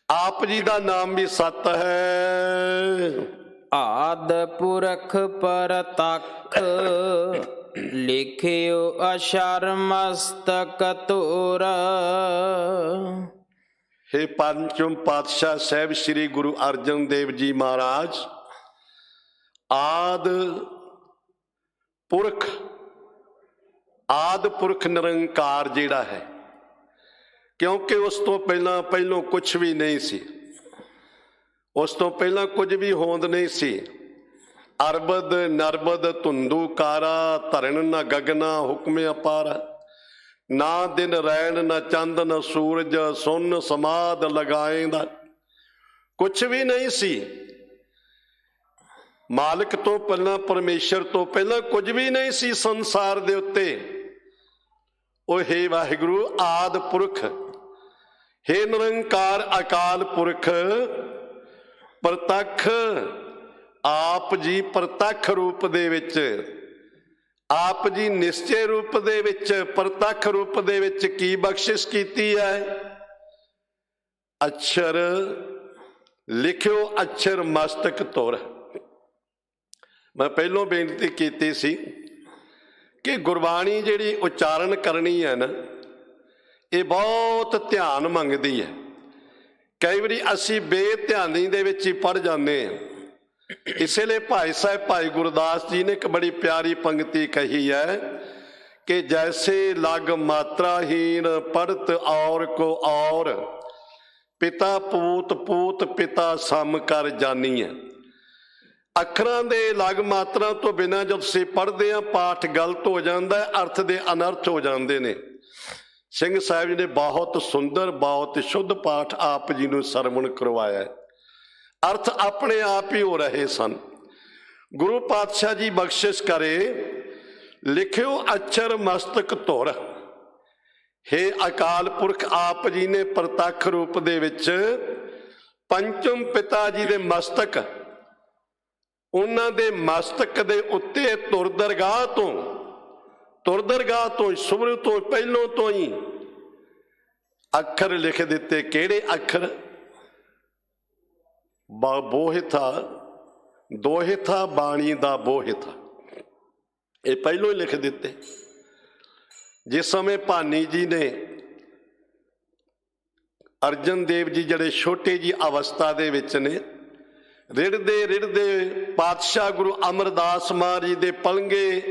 ਆਪ ਜੀ ਦਾ ਨਾਮ ਵੀ ਸਤ ਹੈ। ਆਦ ਪੁਰਖ ਪਰਤਖ ਲਿਖਿਓ ਅਸ਼ਰ ਮਸਤਕ ਤੋਰ। हे ਪੰਚਮ ਪਾਤਸ਼ਾਹ ਸਾਹਿਬ ਸ੍ਰੀ ਗੁਰੂ ਅਰਜਨ ਦੇਵ ਜੀ ਮਹਾਰਾਜ, ਆਦ ਪੁਰਖ ਨਿਰੰਕਾਰ ਜਿਹੜਾ ਹੈ, ਕਿਉਂਕਿ ਉਸ ਤੋਂ ਪਹਿਲਾਂ ਕੁਛ ਵੀ ਨਹੀਂ ਸੀ, ਉਸ ਤੋਂ ਪਹਿਲਾਂ ਕੁਝ ਵੀ ਹੋਂਦ ਨਹੀਂ ਸੀ। ਅਰਬਦ ਨਰਬਦ ਧੁੰਦੂ ਕਾਰਾ, ਧਰਨ ਨਾ ਗਗਨਾ ਹੁਕਮ ਅਪਾਰਾ, ਨਾ ਦਿਨ ਰੈਣ ਨਾ ਚੰਦ ਨਾ ਸੂਰਜ, ਸੁਨ ਸਮਾਦ ਲਗਾਏਂਦਾ, ਕੁਛ ਵੀ ਨਹੀਂ ਸੀ। ਮਾਲਕ ਤੋਂ ਪਹਿਲਾਂ, ਪਰਮੇਸ਼ਰ ਤੋਂ ਪਹਿਲਾਂ ਕੁਝ ਵੀ ਨਹੀਂ ਸੀ ਸੰਸਾਰ ਦੇ ਉੱਤੇ। ਉਹ ਹੇ ਵਾਹਿਗੁਰੂ ਆਦ ਪੁਰਖ, ਹੇ ਨਿਰੰਕਾਰ ਅਕਾਲ ਪੁਰਖ ਪ੍ਰਤੱਖ, ਆਪ ਜੀ ਪ੍ਰਤੱਖ ਰੂਪ ਦੇ ਵਿੱਚ, ਆਪ ਜੀ ਨਿਸ਼ਚੇ ਰੂਪ ਦੇ ਵਿੱਚ, ਪ੍ਰਤੱਖ ਰੂਪ ਦੇ ਵਿੱਚ ਕੀ ਬਖਸ਼ਿਸ਼ ਕੀਤੀ ਹੈ? ਅਛਰ ਲਿਖਿਓ, ਅਛਰ ਮਸਤਕ ਧੁਰ। ਮੈਂ ਪਹਿਲੋਂ ਬੇਨਤੀ ਕੀਤੀ ਸੀ ਕਿ ਗੁਰਬਾਣੀ ਜਿਹੜੀ ਉਚਾਰਨ ਕਰਨੀ ਹੈ ਨਾ, ਇਹ ਬਹੁਤ ਧਿਆਨ ਮੰਗਦੀ ਹੈ। ਕਈ ਵਾਰੀ ਅਸੀਂ ਬੇਧਿਆਨੀ ਦੇ ਵਿੱਚ ਹੀ ਪੜ੍ਹ ਜਾਂਦੇ ਹਾਂ। ਇਸੇ ਲਈ ਭਾਈ ਸਾਹਿਬ ਭਾਈ ਗੁਰਦਾਸ ਜੀ ਨੇ ਇੱਕ ਬੜੀ ਪਿਆਰੀ ਪੰਕਤੀ ਕਹੀ ਹੈ ਕਿ ਜੈਸੇ ਲਗ ਮਾਤਰਾਹੀਨ ਪੜਤ ਔਰ ਕੋ ਔਰ, ਪਿਤਾ ਪੂਤ ਪੂਤ ਪਿਤਾ ਸਮ ਕਰ ਜਾਨੀਐ। ਅੱਖਰਾਂ ਦੇ ਲਗ ਮਾਤਰਾ ਤੋਂ ਬਿਨਾਂ ਜਦ ਅਸੀਂ ਪੜ੍ਹਦੇ ਹਾਂ, ਪਾਠ ਗਲਤ ਹੋ ਜਾਂਦਾ ਹੈ, ਅਰਥ ਦੇ ਅਨਰਥ ਹੋ ਜਾਂਦੇ ਨੇ। ਸਿੰਘ ਸਾਹਿਬ ਜੀ ਨੇ ਬਹੁਤ ਸੁੰਦਰ, ਬਹੁਤ ਸ਼ੁੱਧ ਪਾਠ ਆਪ ਜੀ ਨੂੰ ਸਰਵਣ ਕਰਵਾਇਆ ਹੈ। ਅਰਥ ਆਪਣੇ ਆਪ ਹੀ ਹੋ ਰਹੇ ਸਨ। ਗੁਰੂ ਪਾਤਸ਼ਾਹ ਜੀ ਬਖਸ਼ਿਸ਼ ਕਰੇ, ਲਿਖਿਓ ਅਛਰ ਮਸਤਕ ਧੁਰ। ਹੇ ਅਕਾਲ ਪੁਰਖ, ਆਪ ਜੀ ਨੇ ਪ੍ਰਤੱਖ ਰੂਪ ਦੇ ਵਿੱਚ ਪੰਚਮ ਪਿਤਾ ਜੀ ਦੇ ਮਸਤਕ, ਉਹਨਾਂ ਦੇ ਮਸਤਕ ਦੇ ਉੱਤੇ ਧੁਰ ਦਰਗਾਹ ਤੋਂ ਸੁਭਰ ਤੋਂ ਪਹਿਲੋਂ ਤੋਂ ਹੀ ਅੱਖਰ ਲਿਖ ਦਿੱਤੇ। ਕਿਹੜੇ ਅੱਖਰ? ਬੋਹਿਥਾ, ਦੋਹਿਥਾ ਬਾਣੀ ਦਾ ਬੋਹਿਥਾ, ਇਹ ਪਹਿਲੋਂ ਹੀ ਲਿਖ ਦਿੱਤੇ। ਜਿਸ ਸਮੇਂ ਭਾਨੀ ਜੀ ਨੇ, ਅਰਜਨ ਦੇਵ ਜੀ ਜਿਹੜੇ ਛੋਟੇ ਜੀ ਅਵਸਥਾ ਦੇ ਵਿੱਚ ਨੇ, ਰਿੜਦੇ ਪਾਤਸ਼ਾਹ ਗੁਰੂ ਅਮਰਦਾਸ ਮਹਾਰਾਜ ਜੀ ਦੇ ਪਲੰਗੇ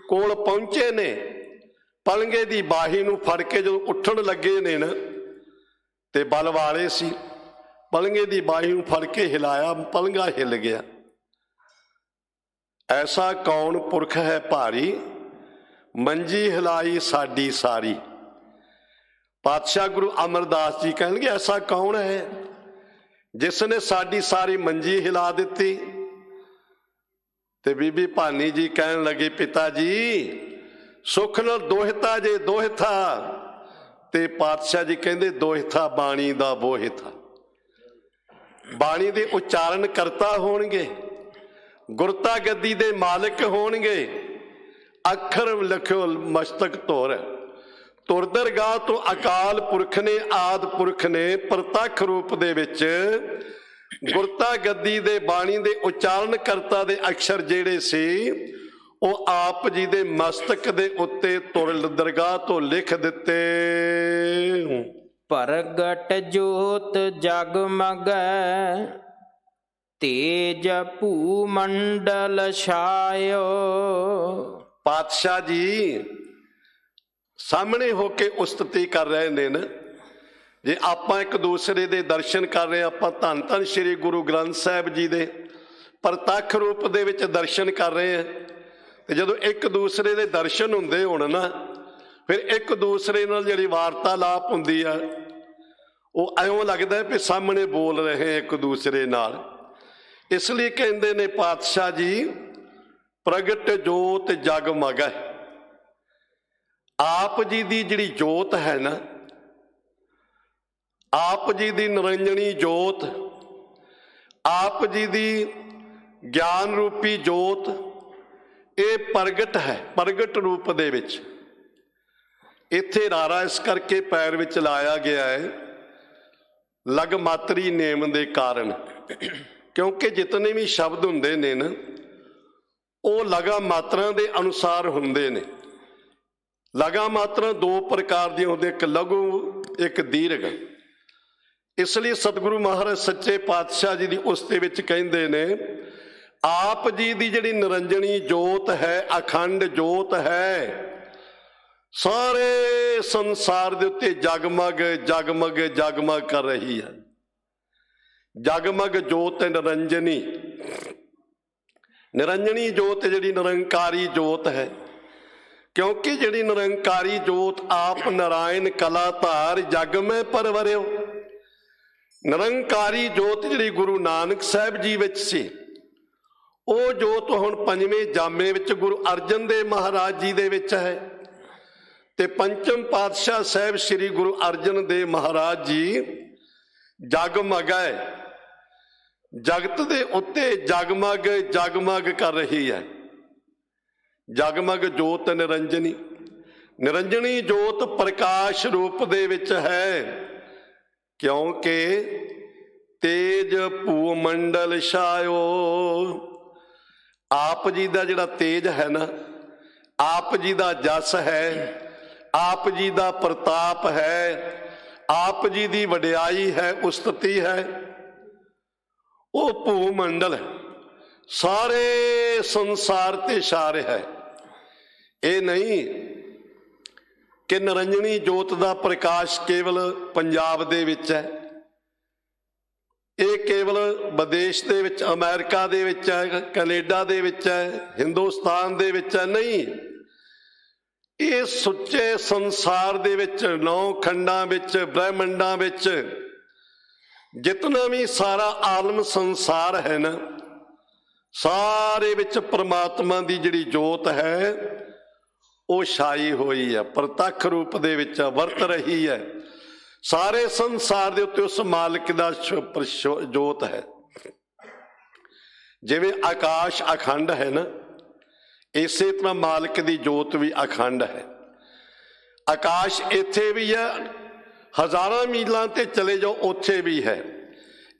ਕੋਲ ਪਹੁੰਚੇ ਨੇ। ਪਲੰਗੇ ਦੀ ਬਾਹੀ ਨੂੰ ਫੜ ਕੇ ਜਦੋਂ ਉੱਠਣ ਲੱਗੇ ਨੇ ਨਾ, ਤੇ ਬਲ ਵਾਲੇ ਸੀ, ਪਲੰਗੇ ਦੀ ਬਾਹੀ ਨੂੰ ਫੜ ਕੇ ਹਿਲਾਇਆ, ਪਲੰਗਾ ਹਿੱਲ ਗਿਆ। ਐਸਾ ਕੌਣ ਪੁਰਖ ਹੈ ਭਾਰੀ, ਮੰਜੀ ਹਿਲਾਈ ਸਾਡੀ ਸਾਰੀ। ਪਾਤਸ਼ਾਹ ਗੁਰੂ ਅਮਰਦਾਸ ਜੀ ਕਹਿਣਗੇ ਐਸਾ ਕੌਣ ਹੈ ਜਿਸ ਨੇ ਸਾਡੀ ਸਾਰੀ ਮੰਜੀ ਹਿਲਾ ਦਿੱਤੀ? ਤੇ ਬੀਬੀ ਭਾਨੀ ਜੀ ਕਹਿਣ ਲੱਗੇ, ਪਿਤਾ ਜੀ ਸੁੱਖ ਨਾਲ ਦੋਹਿਤਾ ਜੇ, ਦੋਹਿਤਾ। ਤੇ ਪਾਤਸ਼ਾਹ ਜੀ ਕਹਿੰਦੇ ਦੋਹਿਤਾ ਬਾਣੀ ਦਾ ਬੋਹਿਤਾ। ਬਾਣੀ ਦੇ ਉਚਾਰਨ ਕਰਤਾ ਹੋਣਗੇ, ਗੁਰਤਾ ਗੱਦੀ ਦੇ ਮਾਲਕ ਹੋਣਗੇ। ਅੱਖਰ ਲਿਖਿਓ ਮਸਤਕ ਧੁਰ। ਧੁਰ ਦਰਗਾਹ ਤੋਂ ਅਕਾਲ ਪੁਰਖ ਨੇ, ਆਦ ਪੁਰਖ ਨੇ ਪ੍ਰਤੱਖ ਰੂਪ ਦੇ ਵਿੱਚ ਗੁਰਤਾ ਗੱਦੀ ਦੇ ਬਾਣੀ ਦੇ ਉਚਾਰਨ ਕਰਤਾ ਦੇ ਅਕਸ਼ਰ ਜਿਹੜੇ ਸੀ, ਉਹ ਆਪ ਜੀ ਦੇ ਮਸਤਕ ਦੇ ਉੱਤੇ ਧੁਰ ਦਰਗਾਹ ਤੋਂ ਲਿਖ ਦਿੱਤੇ। ਪ੍ਰਗਟ ਜੋਤ ਜਗਮਗੈ, ਤੇਜ ਭੂ ਮੰਡਲ ਛਾਇਓ। ਪਾਤਸ਼ਾਹ ਜੀ ਸਾਹਮਣੇ ਹੋ ਕੇ ਉਸਤਤੀ ਕਰ ਰਹੇ ਨੇ ਨਾ। ਜੇ ਆਪਾਂ ਇੱਕ ਦੂਸਰੇ ਦੇ ਦਰਸ਼ਨ ਕਰ ਰਹੇ, ਆਪਾਂ ਧੰਨ ਧੰਨ ਸ੍ਰੀ ਗੁਰੂ ਗ੍ਰੰਥ ਸਾਹਿਬ ਜੀ ਦੇ ਪ੍ਰਤੱਖ ਰੂਪ ਦੇ ਵਿੱਚ ਦਰਸ਼ਨ ਕਰ ਰਹੇ ਹਾਂ, ਤੇ ਜਦੋਂ ਇੱਕ ਦੂਸਰੇ ਦੇ ਦਰਸ਼ਨ ਹੁੰਦੇ ਹੋਣ ਨਾ, ਫਿਰ ਇੱਕ ਦੂਸਰੇ ਨਾਲ ਜਿਹੜੀ ਵਾਰਤਾਲਾਪ ਹੁੰਦੀ ਆ ਉਹ ਐਉਂ ਲੱਗਦਾ ਵੀ ਸਾਹਮਣੇ ਬੋਲ ਰਹੇ ਇੱਕ ਦੂਸਰੇ ਨਾਲ। ਇਸ ਲਈ ਕਹਿੰਦੇ ਨੇ ਪਾਤਸ਼ਾਹ ਜੀ, ਪ੍ਰਗਟ ਜੋਤ ਜਗਮਗੈ। ਆਪ ਜੀ ਦੀ ਜਿਹੜੀ ਜੋਤ ਹੈ ਨਾ, ਆਪ ਜੀ ਦੀ ਨਿਰੰਜਣੀ ਜੋਤ, ਆਪ ਜੀ ਦੀ ਗਿਆਨ ਰੂਪੀ ਜੋਤ, ਇਹ ਪ੍ਰਗਟ ਹੈ, ਪ੍ਰਗਟ ਰੂਪ ਦੇ ਵਿੱਚ। ਇੱਥੇ ਰਾਰਾ ਇਸ ਕਰਕੇ ਪੈਰ ਵਿੱਚ ਲਾਇਆ ਗਿਆ ਹੈ, ਲਗ ਮਾਤਰੀ ਨੇਮ ਦੇ ਕਾਰਨ, ਕਿਉਂਕਿ ਜਿਤਨੇ ਵੀ ਸ਼ਬਦ ਹੁੰਦੇ ਨੇ ਨਾ, ਉਹ ਲਗਾ ਮਾਤਰਾ ਦੇ ਅਨੁਸਾਰ ਹੁੰਦੇ ਨੇ। ਲਗਾ ਮਾਤਰਾ ਦੋ ਪ੍ਰਕਾਰ ਦੀਆਂ ਹੁੰਦੀਆਂ, ਇੱਕ ਲਘੂ, ਇੱਕ ਦੀਰਘ। ਇਸ ਲਈ ਸਤਿਗੁਰੂ ਮਹਾਰਾਜ ਸੱਚੇ ਪਾਤਸ਼ਾਹ ਜੀ ਦੀ ਉਸ ਦੇ ਵਿੱਚ ਕਹਿੰਦੇ ਨੇ, ਆਪ ਜੀ ਦੀ ਜਿਹੜੀ ਨਿਰੰਜਣੀ ਜੋਤ ਹੈ, ਅਖੰਡ ਜੋਤ ਹੈ, ਸਾਰੇ ਸੰਸਾਰ ਦੇ ਉੱਤੇ ਜਗਮਗ ਜਗਮਗ ਜਗਮਗ ਕਰ ਰਹੀ ਹੈ। ਜਗਮਗ ਜੋਤ ਨਿਰੰਜਨੀ, ਨਿਰੰਜਣੀ ਜੋਤ ਜਿਹੜੀ ਨਿਰੰਕਾਰੀ ਜੋਤ ਹੈ, ਕਿਉਂਕਿ ਜਿਹੜੀ ਨਿਰੰਕਾਰੀ ਜੋਤ ਆਪ ਨਾਰਾਇਣ ਕਲਾ ਧਾਰ ਜਗ ਮੈਂ ਪਰਵਰਿਓ। ਨਿਰੰਕਾਰੀ ਜੋਤ ਜਿਹੜੀ ਗੁਰੂ ਨਾਨਕ ਸਾਹਿਬ ਜੀ ਵਿੱਚ ਸੀ, ਉਹ ਜੋਤ ਹੁਣ ਪੰਜਵੇਂ ਜਾਮੇ ਵਿੱਚ ਗੁਰੂ ਅਰਜਨ ਦੇਵ ਮਹਾਰਾਜ ਜੀ ਦੇ ਵਿੱਚ ਹੈ, ਤੇ ਪੰਚਮ ਪਾਤਸ਼ਾਹ ਸਾਹਿਬ ਸ੍ਰੀ ਗੁਰੂ ਅਰਜਨ ਦੇਵ ਮਹਾਰਾਜ ਜੀ ਜਗਮਗੈ, ਜਗਤ ਦੇ ਉੱਤੇ ਜਗਮਗ ਜਗਮਗ ਕਰ ਰਹੀ ਹੈ। ਜਗਮਗ ਜੋਤ ਨਿਰੰਜਨੀ, ਨਿਰੰਜਣੀ ਜੋਤ ਪ੍ਰਕਾਸ਼ ਰੂਪ ਦੇ ਵਿੱਚ ਹੈ, ਕਿਉਂਕਿ ਤੇਜ ਭੂ ਮੰਡਲ ਛਾਇਓ। ਆਪ ਜੀ ਦਾ ਜਿਹੜਾ ਤੇਜ ਹੈ ਨਾ, ਆਪ ਜੀ ਦਾ ਜਸ ਹੈ, ਆਪ ਜੀ ਦਾ ਪ੍ਰਤਾਪ ਹੈ, ਆਪ ਜੀ ਦੀ ਵਡਿਆਈ ਹੈ, ਉਸਤਤੀ ਹੈ, ਉਹ ਭੂ ਮੰਡਲ ਸਾਰੇ ਸੰਸਾਰ ਤੇ ਛਾ ਰਿਹਾ ਹੈ। ਇਹ ਨਹੀਂ ਕਿ ਨਿਰੰਜਣੀ ਜੋਤ ਦਾ ਪ੍ਰਕਾਸ਼ ਕੇਵਲ ਪੰਜਾਬ ਦੇ ਵਿੱਚ ਹੈ, ਇਹ ਕੇਵਲ ਵਿਦੇਸ਼ ਦੇ ਵਿੱਚ, ਅਮਰੀਕਾ ਦੇ ਵਿੱਚ ਹੈ, ਕੈਨੇਡਾ ਦੇ ਵਿੱਚ ਹੈ, ਹਿੰਦੁਸਤਾਨ ਦੇ ਵਿੱਚ ਹੈ। ਨਹੀਂ, ਇਹ ਸੁੱਚੇ ਸੰਸਾਰ ਦੇ ਵਿੱਚ, 9 ਖੰਡਾਂ ਵਿੱਚ, ਬ੍ਰਹਿਮੰਡਾਂ ਵਿੱਚ, ਜਿਤਨਾ ਵੀ ਸਾਰਾ ਆਲਮ ਸੰਸਾਰ ਹੈ ਨਾ, ਸਾਰੇ ਵਿੱਚ ਪ੍ਰਮਾਤਮਾ ਦੀ ਜਿਹੜੀ ਜੋਤ ਹੈ ਉਹ ਛਾਈ ਹੋਈ ਹੈ, ਪ੍ਰਤੱਖ ਰੂਪ ਦੇ ਵਿੱਚ ਵਰਤ ਰਹੀ ਹੈ। ਸਾਰੇ ਸੰਸਾਰ ਦੇ ਉੱਤੇ ਉਸ ਮਾਲਕ ਦਾ ਜੋਤ ਹੈ। ਜਿਵੇਂ ਆਕਾਸ਼ ਅਖੰਡ ਹੈ ਨਾ, ਇਸੇ ਤਰ੍ਹਾਂ ਮਾਲਕ ਦੀ ਜੋਤ ਵੀ ਅਖੰਡ ਹੈ। ਆਕਾਸ਼ ਇੱਥੇ ਵੀ ਹੈ, ਹਜ਼ਾਰਾਂ ਮੀਲਾਂ ਤੇ ਚਲੇ ਜਾਓ ਉੱਥੇ ਵੀ ਹੈ।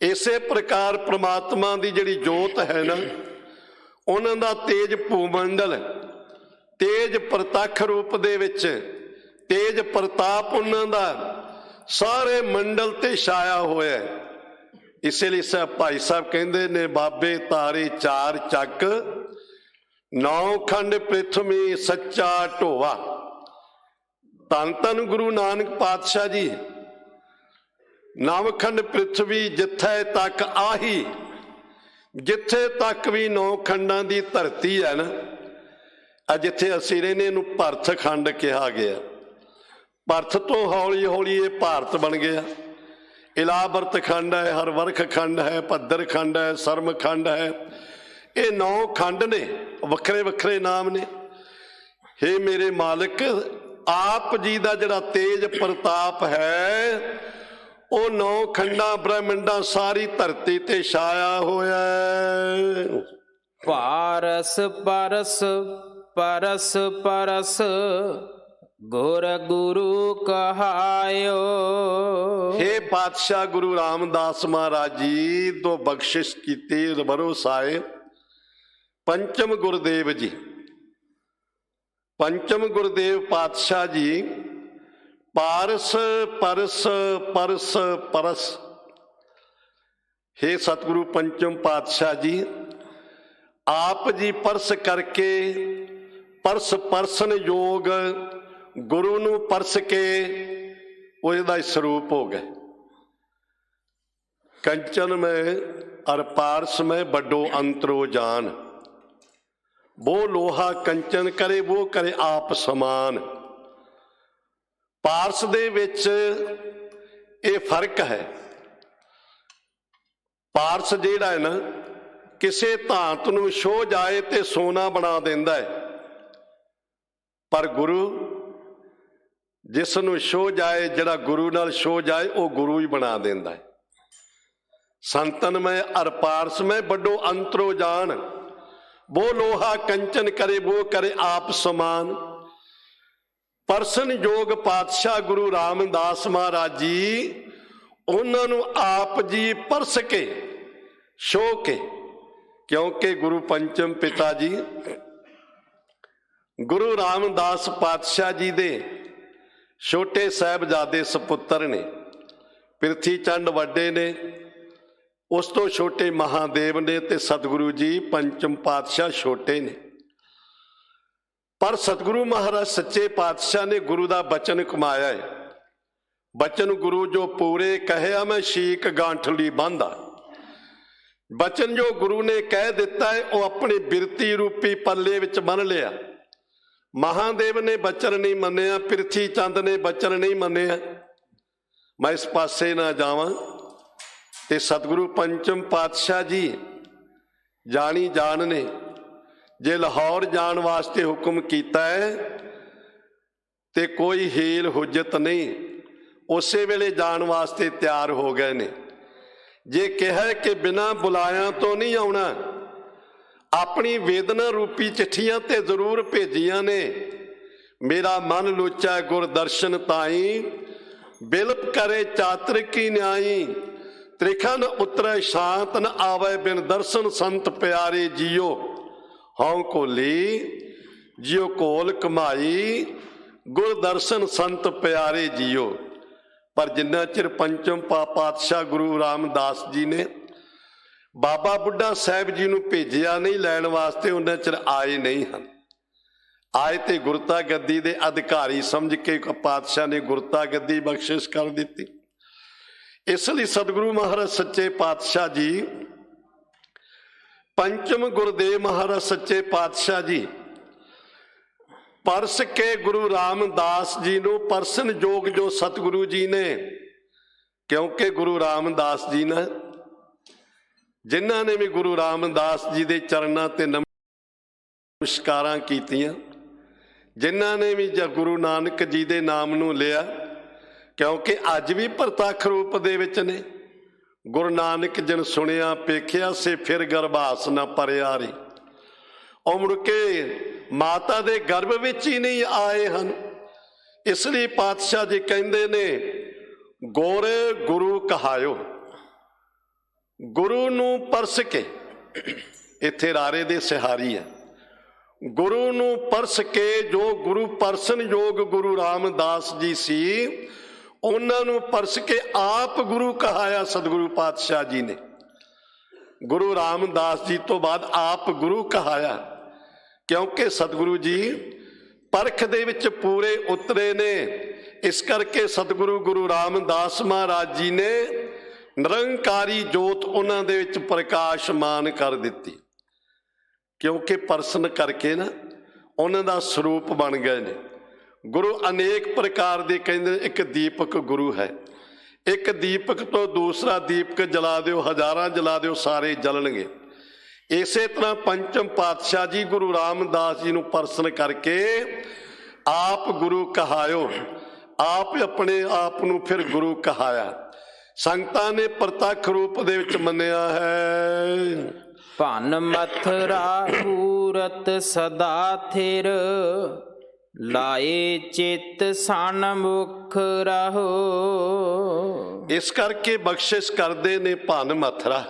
ਇਸੇ ਪ੍ਰਕਾਰ ਪ੍ਰਮਾਤਮਾ ਦੀ ਜਿਹੜੀ ਜੋਤ ਹੈ ਨਾ, ਉਹਨਾਂ ਦਾ ਤੇਜ ਭੂਮੰਡਲ, ਤੇਜ ਪ੍ਰਤੱਖ ਰੂਪ ਦੇ ਵਿੱਚ, ਤੇਜ ਪ੍ਰਤਾਪ ਉਹਨਾਂ ਦਾ ਸਾਰੇ ਮੰਡਲ ਤੇ ਛਾਇਆ ਹੋਇਆ ਹੈ। ਇਸੇ ਲਈ ਭਾਈ ਸਾਹਿਬ ਕਹਿੰਦੇ ਨੇ, ਬਾਬੇ ਤਾਰੇ 4 ਚੱਕ, 9 ਖੰਡ ਪ੍ਰਿਥਵੀ ਸੱਚਾ ਢੋਵਾ। ਧੰਨ ਧੰਨ ਗੁਰੂ ਨਾਨਕ ਪਾਤਸ਼ਾਹ ਜੀ, 9 ਖੰਡ ਪ੍ਰਿਥਵੀ ਜਿੱਥੇ ਤੱਕ ਆਹੀ, ਜਿੱਥੇ ਤੱਕ ਵੀ 9 ਖੰਡਾਂ ਦੀ ਧਰਤੀ ਹੈ ਨਾ, ਆ ਜਿੱਥੇ ਅਸੀਂ ਰਹਿੰਦੇ ਇਹਨੂੰ ਭਰਤ ਖੰਡ ਕਿਹਾ ਗਿਆ। ਭਰਤ ਤੋਂ ਹੌਲੀ ਹੌਲੀ ਇਹ ਭਾਰਤ ਬਣ ਗਿਆ। ਇਲਾਵਰਤ ਖੰਡ ਹੈ, ਹਰਵਰਖ ਖੰਡ ਹੈ, ਭੱਦਰ ਖੰਡ ਹੈ, ਸਰਮ ਖੰਡ ਹੈ। ਇਹ 9 ਖੰਡ ਨੇ, ਵੱਖਰੇ ਵੱਖਰੇ ਨਾਮ ਨੇ। ਹੇ ਮੇਰੇ ਮਾਲਕ, ਆਪ ਜੀ ਦਾ ਜਿਹੜਾ ਤੇਜ ਪ੍ਰਤਾਪ ਹੈ, ਉਹ 9 ਖੰਡਾਂ ਬ੍ਰਹਿਮੰਡਾਂ ਸਾਰੀ ਧਰਤੀ ਤੇ ਛਾਇਆ ਹੋਇਆ ਹੈ। ਪਾਰਸ ਪਰਸ ਪਰਸ ਪਰਸ ਗੁਰ ਗੁਰੂ ਕਹਾਇਓ। ਹੇ ਪਾਤਸ਼ਾਹ ਗੁਰੂ ਰਾਮਦਾਸ ਮਹਾਰਾਜ ਜੀ ਤੋਂ ਬਖਸ਼ਿਸ਼ ਕੀਤੀ ਰਬਰੋ ਸਾਹਿਬ ਪੰਚਮ ਗੁਰਦੇਵ ਜੀ, ਪੰਚਮ ਗੁਰਦੇਵ ਪਾਤਸ਼ਾਹ ਜੀ, ਪਾਰਸ ਪਰਸ ਪਰਸ ਪਰਸ। ਹੇ ਸਤਿਗੁਰੂ ਪੰਚਮ ਪਾਤਸ਼ਾਹ ਜੀ, ਆਪ ਜੀ ਪਰਸ ਕਰਕੇ ਪਰਸ ਪਰਸਨ ਯੋਗ ਗੁਰੂ ਨੂੰ ਪਰਸ ਕੇ ਉਹਦਾ ਸਰੂਪ ਹੋ ਗਏ। ਕੰਚਨ ਮੈਂ ਅਰ ਪਾਰਸ ਮੈਂ ਵੱਡੋ ਅੰਤਰੋ ਜਾਨ, वो लोहा कंचन करे वो करे आप समान। ਪਾਰਸ ਦੇ ਵਿੱਚ ਇਹ ਫਰਕ ਹੈ। ਪਾਰਸ ਜਿਹੜਾ ਹੈ ਨਾ, ਕਿਸੇ ਧਾਤ ਨੂੰ ਛੋਹ ਜਾਏ ਤੇ ਸੋਨਾ ਬਣਾ ਦਿੰਦਾ ਹੈ, ਪਰ ਗੁਰੂ ਜਿਸ ਨੂੰ ਛੋਹ ਜਾਏ, ਜਿਹੜਾ ਗੁਰੂ ਨਾਲ ਛੋਹ ਜਾਏ, ਉਹ ਗੁਰੂ ਹੀ ਬਣਾ ਦਿੰਦਾ ਹੈ। ਸੰਤਨ ਮੈਂ ਅਰ ਪਾਰਸ ਮੈਂ ਵੱਡੋ ਅੰਤਰੋ ਜਾਨ, वो लोहा कंचन करे वो करे आप समान। परसन जोग पातशाह गुरु रामदास महाराज जी, उन्होंने आप जी परस के छो के, क्योंकि गुरु पंचम पिता जी गुरु रामदास पातशाह जी दे छोटे साहबजादे सपुत्र ने, पिरथी चंद वड्डे ने, उस तो छोटे महादेव ने, ते सतगुरु जी पंचम पातशाह छोटे ने। पर सतगुरु महाराज सच्चे पातशाह ने गुरु का बचन कमाया है। बचन गुरु जो पूरे कहे मैं शीक गांठली बांधा, बचन जो गुरु ने कह दिता है वो अपनी बिरती रूपी पल्ले विच बन लिया। महादेव ने बचन नहीं मन्निया, पिरथी चंद ने बचन नहीं मन्निया। मैं इस पासे ना जावां ते सतगुरु पंचम पातशाह जी जानी जान ने जे लाहौर जान वास्ते हुक्म किया है ते कोई हील हुज्जत नहीं, उस वेले जान वास्ते तैयार हो गए ने। जे कहा कि बिना बुलाया तो नहीं आना, अपनी वेदना रूपी चिट्ठियां ते जरूर भेजिया ने। मेरा मन लुचा गुरदर्शन ताई, बिलप करे चातर की न्याई, त्रिखन उतरे शांत न आवे बिन दर्शन संत प्यारे जियो। हों कोली जियो कोल कमाई, गुर दर्शन संत प्यारे जियो। पर जिन्ना चिर पंचम पातशाह गुरु रामदास जी ने बाबा बुढ़ा साहब जी नूं भेजिया नहीं लैण वास्ते, उन्ना चिर आए नहीं हैं। आए ते गुरता गद्दी दे अधिकारी समझ के पातशाह ने गुरता गद्दी बख्शिश कर दी। इसलिए सतगुरु महाराज सच्चे पातशाह जी, पंचम गुरुदेव महाराज सच्चे पातशाह जी परस के गुरु रामदास जी नूं परसन जोग जो सतगुरु जी ने, क्योंकि गुरु रामदास जी ने जिन्हां ने भी गुरु रामदास जी दे चरणां ते नमस्कारां कीतियां, जिन्हां ने भी गुरु नानक जी दे नाम नूं लिया, क्योंकि अज भी प्रतख रूप दे विच ने। गुरु नानक जिन सुनिया पेखिया से फिर गर्भास न परियारी, और मुड़ के माता दे गर्भ विच ही नहीं आए हैं। इसलिए पातशाह जी कहंदे ने गोरे गुरु कहायो, गुरु नूं परस के, इत्थे रारे दे सिहारी है, गुरु नूं परस के जो गुरु परसन योग गुरु रामदास जी सी, उन्होंने परस के आप गुरु कहाया सतगुरु पातशाह जी ने। गुरु रामदास जी तो बाद आप गुरु कहाया, क्योंकि सतगुरु जी परख दे विच पूरे उतरे ने। इस करके सतगुरु गुरु रामदास महाराज जी ने निरंकारी जोत उन्हां दे विच प्रकाशमान कर दिती, क्योंकि परसन करके ना उन्हां दा स्वरूप बन गए ने। गुरु अनेक प्रकार दे कहंदे, एक दीपक गुरु है, एक दीपक तो दूसरा दीपक जला दो, हजारां जला दो, सारे जलणगे। इसे तरह पंचम पातशाह जी गुरु रामदास जी नूं परसन करके आप गुरु कहायो, आप अपने आप नूं फिर गुरु कहाया। संगतां ने प्रतख रूप दे विच मन्निया है। भन मथुरा पूरत सदा थिर, लाए चित सन्मुख रहो। इस करके बख्शिश करते ने भन मथुरा।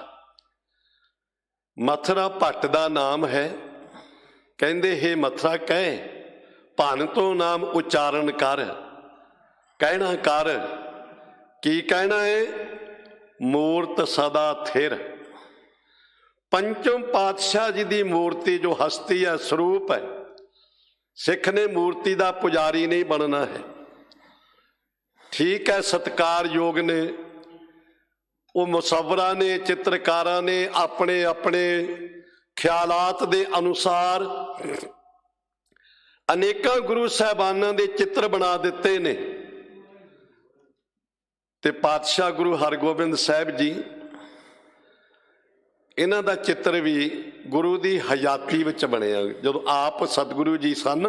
मथुरा भट्ट का नाम है। कहते हे मथुरा कह, भन तो नाम उच्चारण कर, कहना कर। की कहना है? मूर्त सदा थिर। पंचम पातशाह जी की मूर्ति जो हस्ती है, स्वरूप है, ਸਿੱਖ ਨੇ ਮੂਰਤੀ ਦਾ ਪੁਜਾਰੀ ਨਹੀਂ ਬਣਨਾ ਹੈ। ਠੀਕ ਹੈ, ਸਤਿਕਾਰਯੋਗ ਨੇ ਉਹ ਮੁਸੱਵਰਾਂ ਨੇ, ਚਿੱਤਰਕਾਰਾਂ ਨੇ ਆਪਣੇ ਆਪਣੇ ਖਿਆਲਾਤ ਦੇ ਅਨੁਸਾਰ ਅਨੇਕਾਂ ਗੁਰੂ ਸਾਹਿਬਾਨਾਂ ਦੇ ਚਿੱਤਰ ਬਣਾ ਦਿੱਤੇ ਨੇ। ਤੇ ਪਾਤਸ਼ਾਹ ਗੁਰੂ ਹਰਗੋਬਿੰਦ ਸਾਹਿਬ ਜੀ, ਇਹਨਾਂ ਦਾ ਚਿੱਤਰ ਵੀ ਗੁਰੂ ਦੀ ਹਯਾਤੀ ਵਿੱਚ ਬਣਿਆ। ਜਦੋਂ ਆਪ ਸਤਿਗੁਰੂ ਜੀ ਸਨ,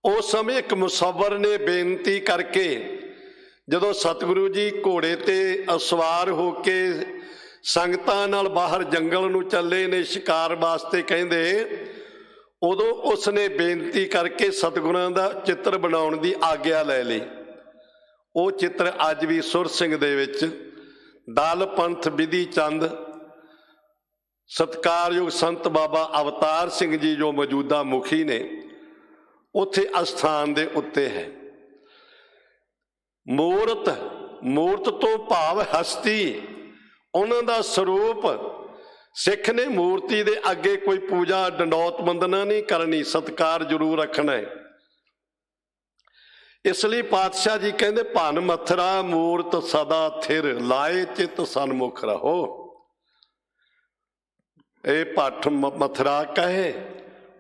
ਉਸ ਸਮੇਂ ਇੱਕ ਮੁਸੱਵਰ ਨੇ ਬੇਨਤੀ ਕਰਕੇ, ਜਦੋਂ ਸਤਿਗੁਰੂ ਜੀ ਘੋੜੇ ਤੇ ਸਵਾਰ ਹੋ ਕੇ ਸੰਗਤਾਂ ਨਾਲ ਬਾਹਰ ਜੰਗਲ ਨੂੰ ਚੱਲੇ ਨੇ ਸ਼ਿਕਾਰ ਵਾਸਤੇ ਕਹਿੰਦੇ, ਉਦੋਂ ਉਸਨੇ ਬੇਨਤੀ ਕਰਕੇ ਸਤਿਗੁਰਾਂ ਦਾ ਚਿੱਤਰ ਬਣਾਉਣ ਦੀ ਆਗਿਆ ਲੈ ਲਈ। ਉਹ ਚਿੱਤਰ ਅੱਜ ਵੀ ਸੁਰ ਸਿੰਘ ਦੇ ਵਿੱਚ ਦਲ ਪੰਥ ਵਿਧੀ ਚੰਦ, ਸਤਿਕਾਰਯੋਗ ਸੰਤ ਬਾਬਾ ਅਵਤਾਰ ਸਿੰਘ ਜੀ ਜੋ ਮੌਜੂਦਾ ਮੁਖੀ ਨੇ, ਉੱਥੇ ਅਸਥਾਨ ਦੇ ਉੱਤੇ ਹੈ। ਮੂਰਤ, ਮੂਰਤ ਤੋਂ ਭਾਵ ਹਸਤੀ, ਉਹਨਾਂ ਦਾ ਸਰੂਪ। ਸਿੱਖ ਨੇ ਮੂਰਤੀ ਦੇ ਅੱਗੇ ਕੋਈ ਪੂਜਾ ਡੰਡੌਤ ਵੰਦਨਾ ਨਹੀਂ ਕਰਨੀ, ਸਤਿਕਾਰ ਜ਼ਰੂਰ ਰੱਖਣਾ ਹੈ। ਇਸ ਲਈ ਪਾਤਸ਼ਾਹ ਜੀ ਕਹਿੰਦੇ, ਭਨ ਮਥਰਾ ਮੂਰਤ ਸਦਾ ਥਿਰ, ਲਾਏ ਚਿਤ ਸਨਮੁਖ ਰਹੋ। ਇਹ ਭੱਠ ਮਥਰਾ ਕਹੇ,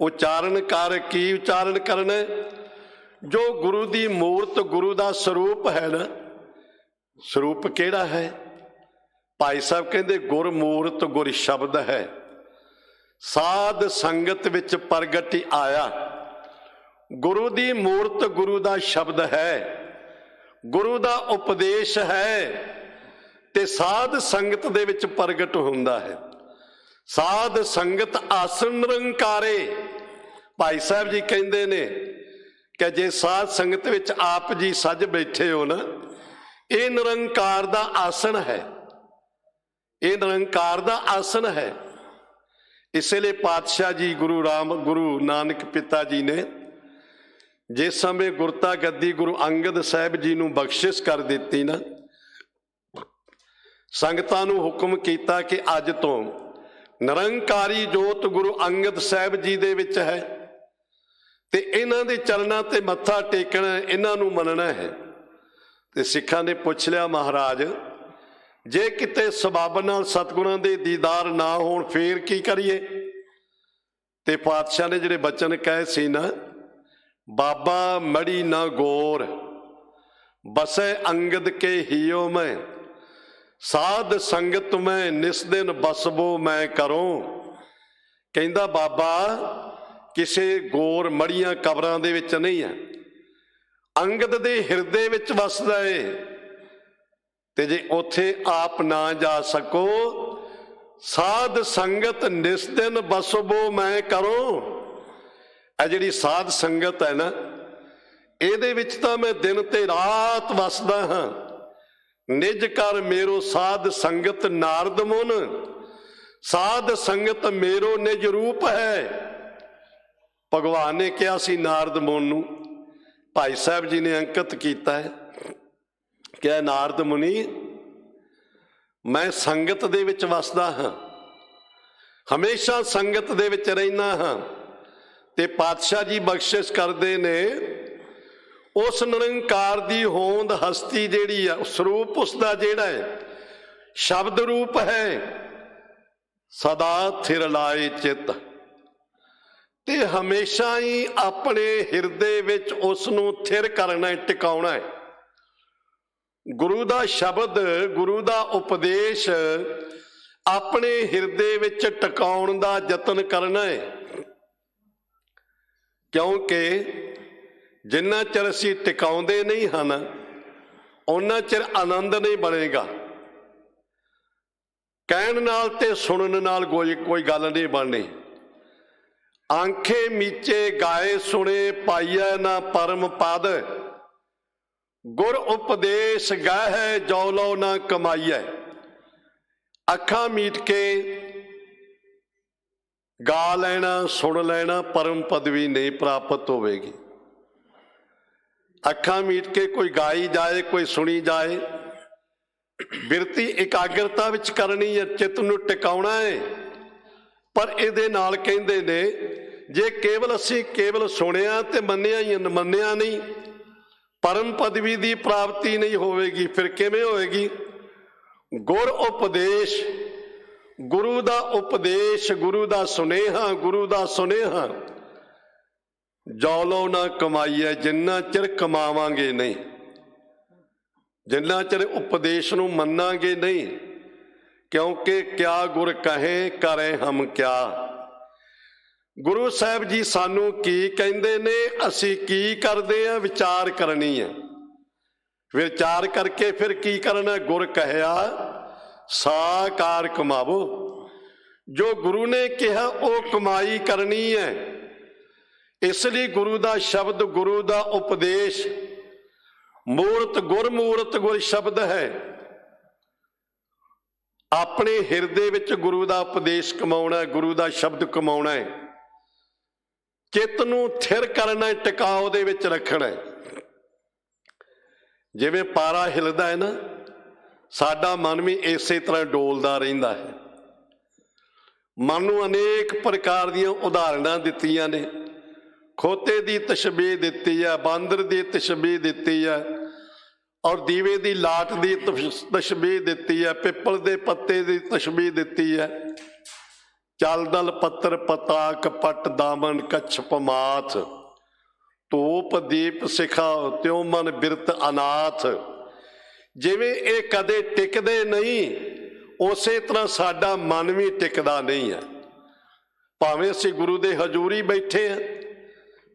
ਉਚਾਰਨ ਕਰ। ਕੀ ਉਚਾਰਨ ਕਰਨਾ? ਜੋ ਗੁਰੂ ਦੀ ਮੂਰਤ, ਗੁਰੂ ਦਾ ਸਰੂਪ ਹੈ ਨਾ, ਸਰੂਪ ਕਿਹੜਾ ਹੈ? ਭਾਈ ਸਾਹਿਬ ਕਹਿੰਦੇ, ਗੁਰ ਮੂਰਤ ਗੁਰ ਸ਼ਬਦ ਹੈ, ਸਾਧ ਸੰਗਤ ਵਿੱਚ ਪ੍ਰਗਟ ਆਇਆ। ਗੁਰੂ ਦੀ ਮੂਰਤ ਗੁਰੂ ਦਾ ਸ਼ਬਦ ਹੈ, ਗੁਰੂ ਦਾ ਉਪਦੇਸ਼ ਹੈ, ਤੇ ਸਾਧ ਸੰਗਤ ਦੇ ਵਿੱਚ ਪ੍ਰਗਟ ਹੁੰਦਾ ਹੈ। ਸਾਧ ਸੰਗਤ ਆਸਣ ਨਿਰੰਕਾਰੇ। ਭਾਈ ਸਾਹਿਬ ਜੀ ਕਹਿੰਦੇ ਨੇ ਕਿ ਜੇ ਸਾਧ ਸੰਗਤ ਵਿੱਚ ਆਪ ਜੀ ਸੱਜ ਬੈਠੇ ਹੋ ਨਾ, ਇਹ ਨਿਰੰਕਾਰ ਦਾ ਆਸਣ ਹੈ, ਇਹ ਨਿਰੰਕਾਰ ਦਾ ਆਸਣ ਹੈ। ਇਸੇ ਲਈ ਪਾਤਸ਼ਾਹ ਜੀ ਗੁਰੂ ਨਾਨਕ ਪਿਤਾ ਜੀ ਨੇ ਜਿਸ ਸਮੇਂ ਗੁਰਤਾ ਗੱਦੀ ਗੁਰੂ ਅੰਗਦ ਸਾਹਿਬ ਜੀ ਨੂੰ ਬਖਸ਼ਿਸ਼ ਕਰ ਦਿੱਤੀ ਨਾ, ਸੰਗਤਾਂ ਨੂੰ ਹੁਕਮ ਕੀਤਾ ਕਿ ਅੱਜ ਤੋਂ ਨਿਰੰਕਾਰੀ ਜੋਤ ਗੁਰੂ ਅੰਗਦ ਸਾਹਿਬ ਜੀ ਦੇ ਵਿੱਚ ਹੈ, ਤੇ ਇਹਨਾਂ ਦੇ ਚਰਨਾਂ ਤੇ ਮੱਥਾ ਟੇਕਣਾ, ਇਹਨਾਂ ਨੂੰ ਮੰਨਣਾ ਹੈ। ਤੇ ਸਿੱਖਾਂ ਨੇ ਪੁੱਛ ਲਿਆ, ਮਹਾਰਾਜ ਜੇ ਕਿਤੇ ਸਬੱਬ ਨਾਲ ਸਤਿਗੁਰਾਂ ਦੇ ਦੀਦਾਰ ਨਾ ਹੋਣ ਫੇਰ ਕੀ ਕਰੀਏ? ਤੇ ਪਾਤਸ਼ਾਹ ਨੇ ਜਿਹੜੇ ਬਚਨ ਕਹੇ ਸੀ ਨਾ, ਬਾਬਾ ਮੜੀ ਨਾ ਗੌਰ, ਬਸੈ ਅੰਗਦ ਕੇ ਹਿਓ ਮੈਂ, ਸਾਧ ਸੰਗਤ ਮੈਂ ਨਿਸ ਦਿਨ ਬਸਬੋ ਮੈਂ ਕਰੂੰ। ਕਹਿੰਦਾ ਬਾਬਾ ਕਿਸੇ ਗੌਰ ਮੜੀਆਂ ਕਬਰਾਂ ਦੇ ਵਿੱਚ ਨਹੀਂ ਹੈ, ਅੰਗਦ ਦੇ ਹਿਰਦੇ ਵਿੱਚ ਵਸਦਾ ਏ। ਤੇ ਜੇ ਉੱਥੇ ਆਪ ਨਾ ਜਾ ਸਕੋ, ਸਾਧ ਸੰਗਤ ਨਿਸ ਦਿਨ ਬਸਬੋ ਮੈਂ ਕਰੂੰ। ਇਹ ਜਿਹੜੀ ਸਾਧ ਸੰਗਤ ਹੈ ਨਾ, ਇਹਦੇ ਵਿੱਚ ਤਾਂ ਮੈਂ ਦਿਨ ਤੇ ਰਾਤ ਵਸਦਾ ਹਾਂ। ਨਿਜ ਕਰ ਮੇਰੋ ਸਾਧ ਸੰਗਤ ਨਾਰਦ ਮੁਨ, ਸਾਧ ਸੰਗਤ ਮੇਰੋ ਨਿਜ ਰੂਪ ਹੈ। ਭਗਵਾਨ ਨੇ ਕਿਹਾ ਸੀ ਨਾਰਦ ਮੁਨ ਨੂੰ, ਭਾਈ ਸਾਹਿਬ ਜੀ ਨੇ ਅੰਕਿਤ ਕੀਤਾ ਹੈ ਕਿ ਨਾਰਦ ਮੁਨੀ, ਮੈਂ ਸੰਗਤ ਦੇ ਵਿੱਚ ਵਸਦਾ ਹਾਂ, ਹਮੇਸ਼ਾ ਸੰਗਤ ਦੇ ਵਿੱਚ ਰਹਿਣਾ ਹਾਂ। ਤੇ ਪਾਤਸ਼ਾਹ ਜੀ ਬਖਸ਼ਿਸ਼ ਕਰਦੇ ਨੇ, ਉਸ ਨਿਰੰਕਾਰ ਦੀ ਹੋਂਦ ਹਸਤੀ ਜਿਹੜੀ ਆ, ਸਰੂਪ ਉਸਦਾ ਜਿਹੜਾ ਹੈ ਸ਼ਬਦ ਰੂਪ ਹੈ, ਸਦਾ ਥਿਰ ਲਾਏ ਚਿੱਤ, ਤੇ ਹਮੇਸ਼ਾ ਹੀ ਆਪਣੇ ਹਿਰਦੇ ਵਿੱਚ ਉਸ ਨੂੰ ਥਿਰ ਕਰਨਾ, ਟਿਕਾਉਣਾ ਹੈ। ਗੁਰੂ ਦਾ ਸ਼ਬਦ, ਗੁਰੂ ਦਾ ਉਪਦੇਸ਼ ਆਪਣੇ ਹਿਰਦੇ ਵਿੱਚ ਟਿਕਾਉਣ ਦਾ ਯਤਨ ਕਰਨਾ ਹੈ। ਕਿਉਂਕਿ ਜਿੰਨਾ ਚਿਰ ਅਸੀਂ ਟਿਕਾਉਂਦੇ ਨਹੀਂ ਹਨ, ਉਹਨਾਂ ਚਿਰ ਆਨੰਦ ਨਹੀਂ ਬਣੇਗਾ। ਕਹਿਣ ਨਾਲ ਤੇ ਸੁਣਨ ਨਾਲ ਕੋਈ ਗੱਲ ਨਹੀਂ ਬਣਨੀ। ਆਂਖੇ ਮੀਚੇ ਗਾਏ ਸੁਣੇ, ਪਾਈਐ ਨਾ ਪਰਮ ਪਦ, ਗੁਰ ਉਪਦੇਸ਼ ਗਾਹੈ ਜੋ ਲੋ ਨਾ ਕਮਾਈਐ। ਅੱਖਾਂ ਮੀਟ ਕੇ ਗਾ ਲੈਣਾ, ਸੁਣ ਲੈਣਾ, ਪਰਮ ਪਦਵੀ ਨਹੀਂ ਪ੍ਰਾਪਤ ਹੋਵੇਗੀ। ਅੱਖਾਂ ਮੀਟ ਕੇ ਕੋਈ ਗਾਈ ਜਾਏ, ਕੋਈ ਸੁਣੀ ਜਾਏ, ਬਿਰਤੀ ਇਕਾਗਰਤਾ ਵਿੱਚ ਕਰਨੀ ਹੈ, ਚਿੱਤ ਨੂੰ ਟਿਕਾਉਣਾ ਹੈ। ਪਰ ਇਹਦੇ ਨਾਲ ਕਹਿੰਦੇ ਨੇ ਜੇ ਕੇਵਲ ਅਸੀਂ ਕੇਵਲ ਸੁਣਿਆ ਤੇ ਮੰਨਿਆ ਹੀ ਮੰਨਿਆ ਨਹੀਂ, ਪਰਮ ਪਦਵੀ ਦੀ ਪ੍ਰਾਪਤੀ ਨਹੀਂ ਹੋਵੇਗੀ। ਫਿਰ ਕਿਵੇਂ ਹੋਏਗੀ? ਗੁਰ ਉਪਦੇਸ਼, ਗੁਰੂ ਦਾ ਉਪਦੇਸ਼, ਗੁਰੂ ਦਾ ਸੁਨੇਹਾ, ਗੁਰੂ ਦਾ ਸੁਨੇਹਾ ਜੋ ਲੋ ਨਾ ਕਮਾਈਐ, ਜਿੰਨਾ ਚਿਰ ਕਮਾਵਾਂਗੇ ਨਹੀਂ, ਜਿੰਨਾ ਚਿਰ ਉਪਦੇਸ਼ ਨੂੰ ਮੰਨਾਂਗੇ ਨਹੀਂ। ਕਿਉਂਕਿ ਕਿਆ ਗੁਰ ਕਹੇ ਕਰੇ ਹਮ ਕਿਆ। ਗੁਰੂ ਸਾਹਿਬ ਜੀ ਸਾਨੂੰ ਕੀ ਕਹਿੰਦੇ ਨੇ, ਅਸੀਂ ਕੀ ਕਰਦੇ ਆ, ਵਿਚਾਰ ਕਰਨੀ ਹੈ। ਵਿਚਾਰ ਕਰਕੇ ਫਿਰ ਕੀ ਕਰਨਾ? ਗੁਰ ਕਹਿਆ ਸਾਕਾਰ ਕਮਾਵੋ। ਜੋ ਗੁਰੂ ਨੇ ਕਿਹਾ ਉਹ ਕਮਾਈ ਕਰਨੀ ਹੈ। ਇਸ ਲਈ ਗੁਰੂ ਦਾ ਸ਼ਬਦ, ਗੁਰੂ ਦਾ ਉਪਦੇਸ਼ ਮੂਰਤ ਗੁਰ ਸ਼ਬਦ ਹੈ। ਆਪਣੇ ਹਿਰਦੇ ਵਿੱਚ ਗੁਰੂ ਦਾ ਉਪਦੇਸ਼ ਕਮਾਉਣਾ, ਗੁਰੂ ਦਾ ਸ਼ਬਦ ਕਮਾਉਣਾ ਹੈ। ਚਿੱਤ ਨੂੰ ਥਿਰ ਕਰਨਾ, ਟਿਕਾਓ ਦੇ ਵਿੱਚ ਰੱਖਣਾ। ਜਿਵੇਂ ਪਾਰਾ ਹਿਲਦਾ ਹੈ ਨਾ, ਸਾਡਾ ਮਨ ਵੀ ਇਸੇ ਤਰ੍ਹਾਂ ਡੋਲਦਾ ਰਹਿੰਦਾ ਹੈ। ਮਨ ਨੂੰ ਅਨੇਕ ਪ੍ਰਕਾਰ ਦੀਆਂ ਉਦਾਹਰਣਾਂ ਦਿੱਤੀਆਂ ਨੇ। ਖੋਤੇ ਦੀ ਤਸ਼ਬੀਹ ਦਿੱਤੀ ਹੈ, ਬਾਂਦਰ ਦੀ ਤਸ਼ਬੀਹ ਦਿੱਤੀ ਹੈ, ਔਰ ਦੀਵੇ ਦੀ ਲਾਟ ਦੀ ਤਸ਼ਬੀਹ ਦਿੱਤੀ ਹੈ, ਪਿੱਪਲ ਦੇ ਪੱਤੇ ਦੀ ਤਸ਼ਬੀਹ ਦਿੱਤੀ ਹੈ। ਚਲ ਦਲ ਪੱਤਰ ਪਤਾਕ ਪਟ ਦਾਮਨ ਕੱਛ ਪਮਾਥ, ਧੂਪ ਦੀਪ ਸਿਖਾ ਤਿਉ ਮਨ ਬਿਰਤ ਅਨਾਥ। ਜਿਵੇਂ ਇਹ ਕਦੇ ਟਿਕਦੇ ਨਹੀਂ, ਉਸੇ ਤਰ੍ਹਾਂ ਸਾਡਾ ਮਨ ਵੀ ਟਿਕਦਾ ਨਹੀਂ ਹੈ। ਭਾਵੇਂ ਅਸੀਂ ਗੁਰੂ ਦੇ ਹਜ਼ੂਰੀ ਬੈਠੇ ਹਾਂ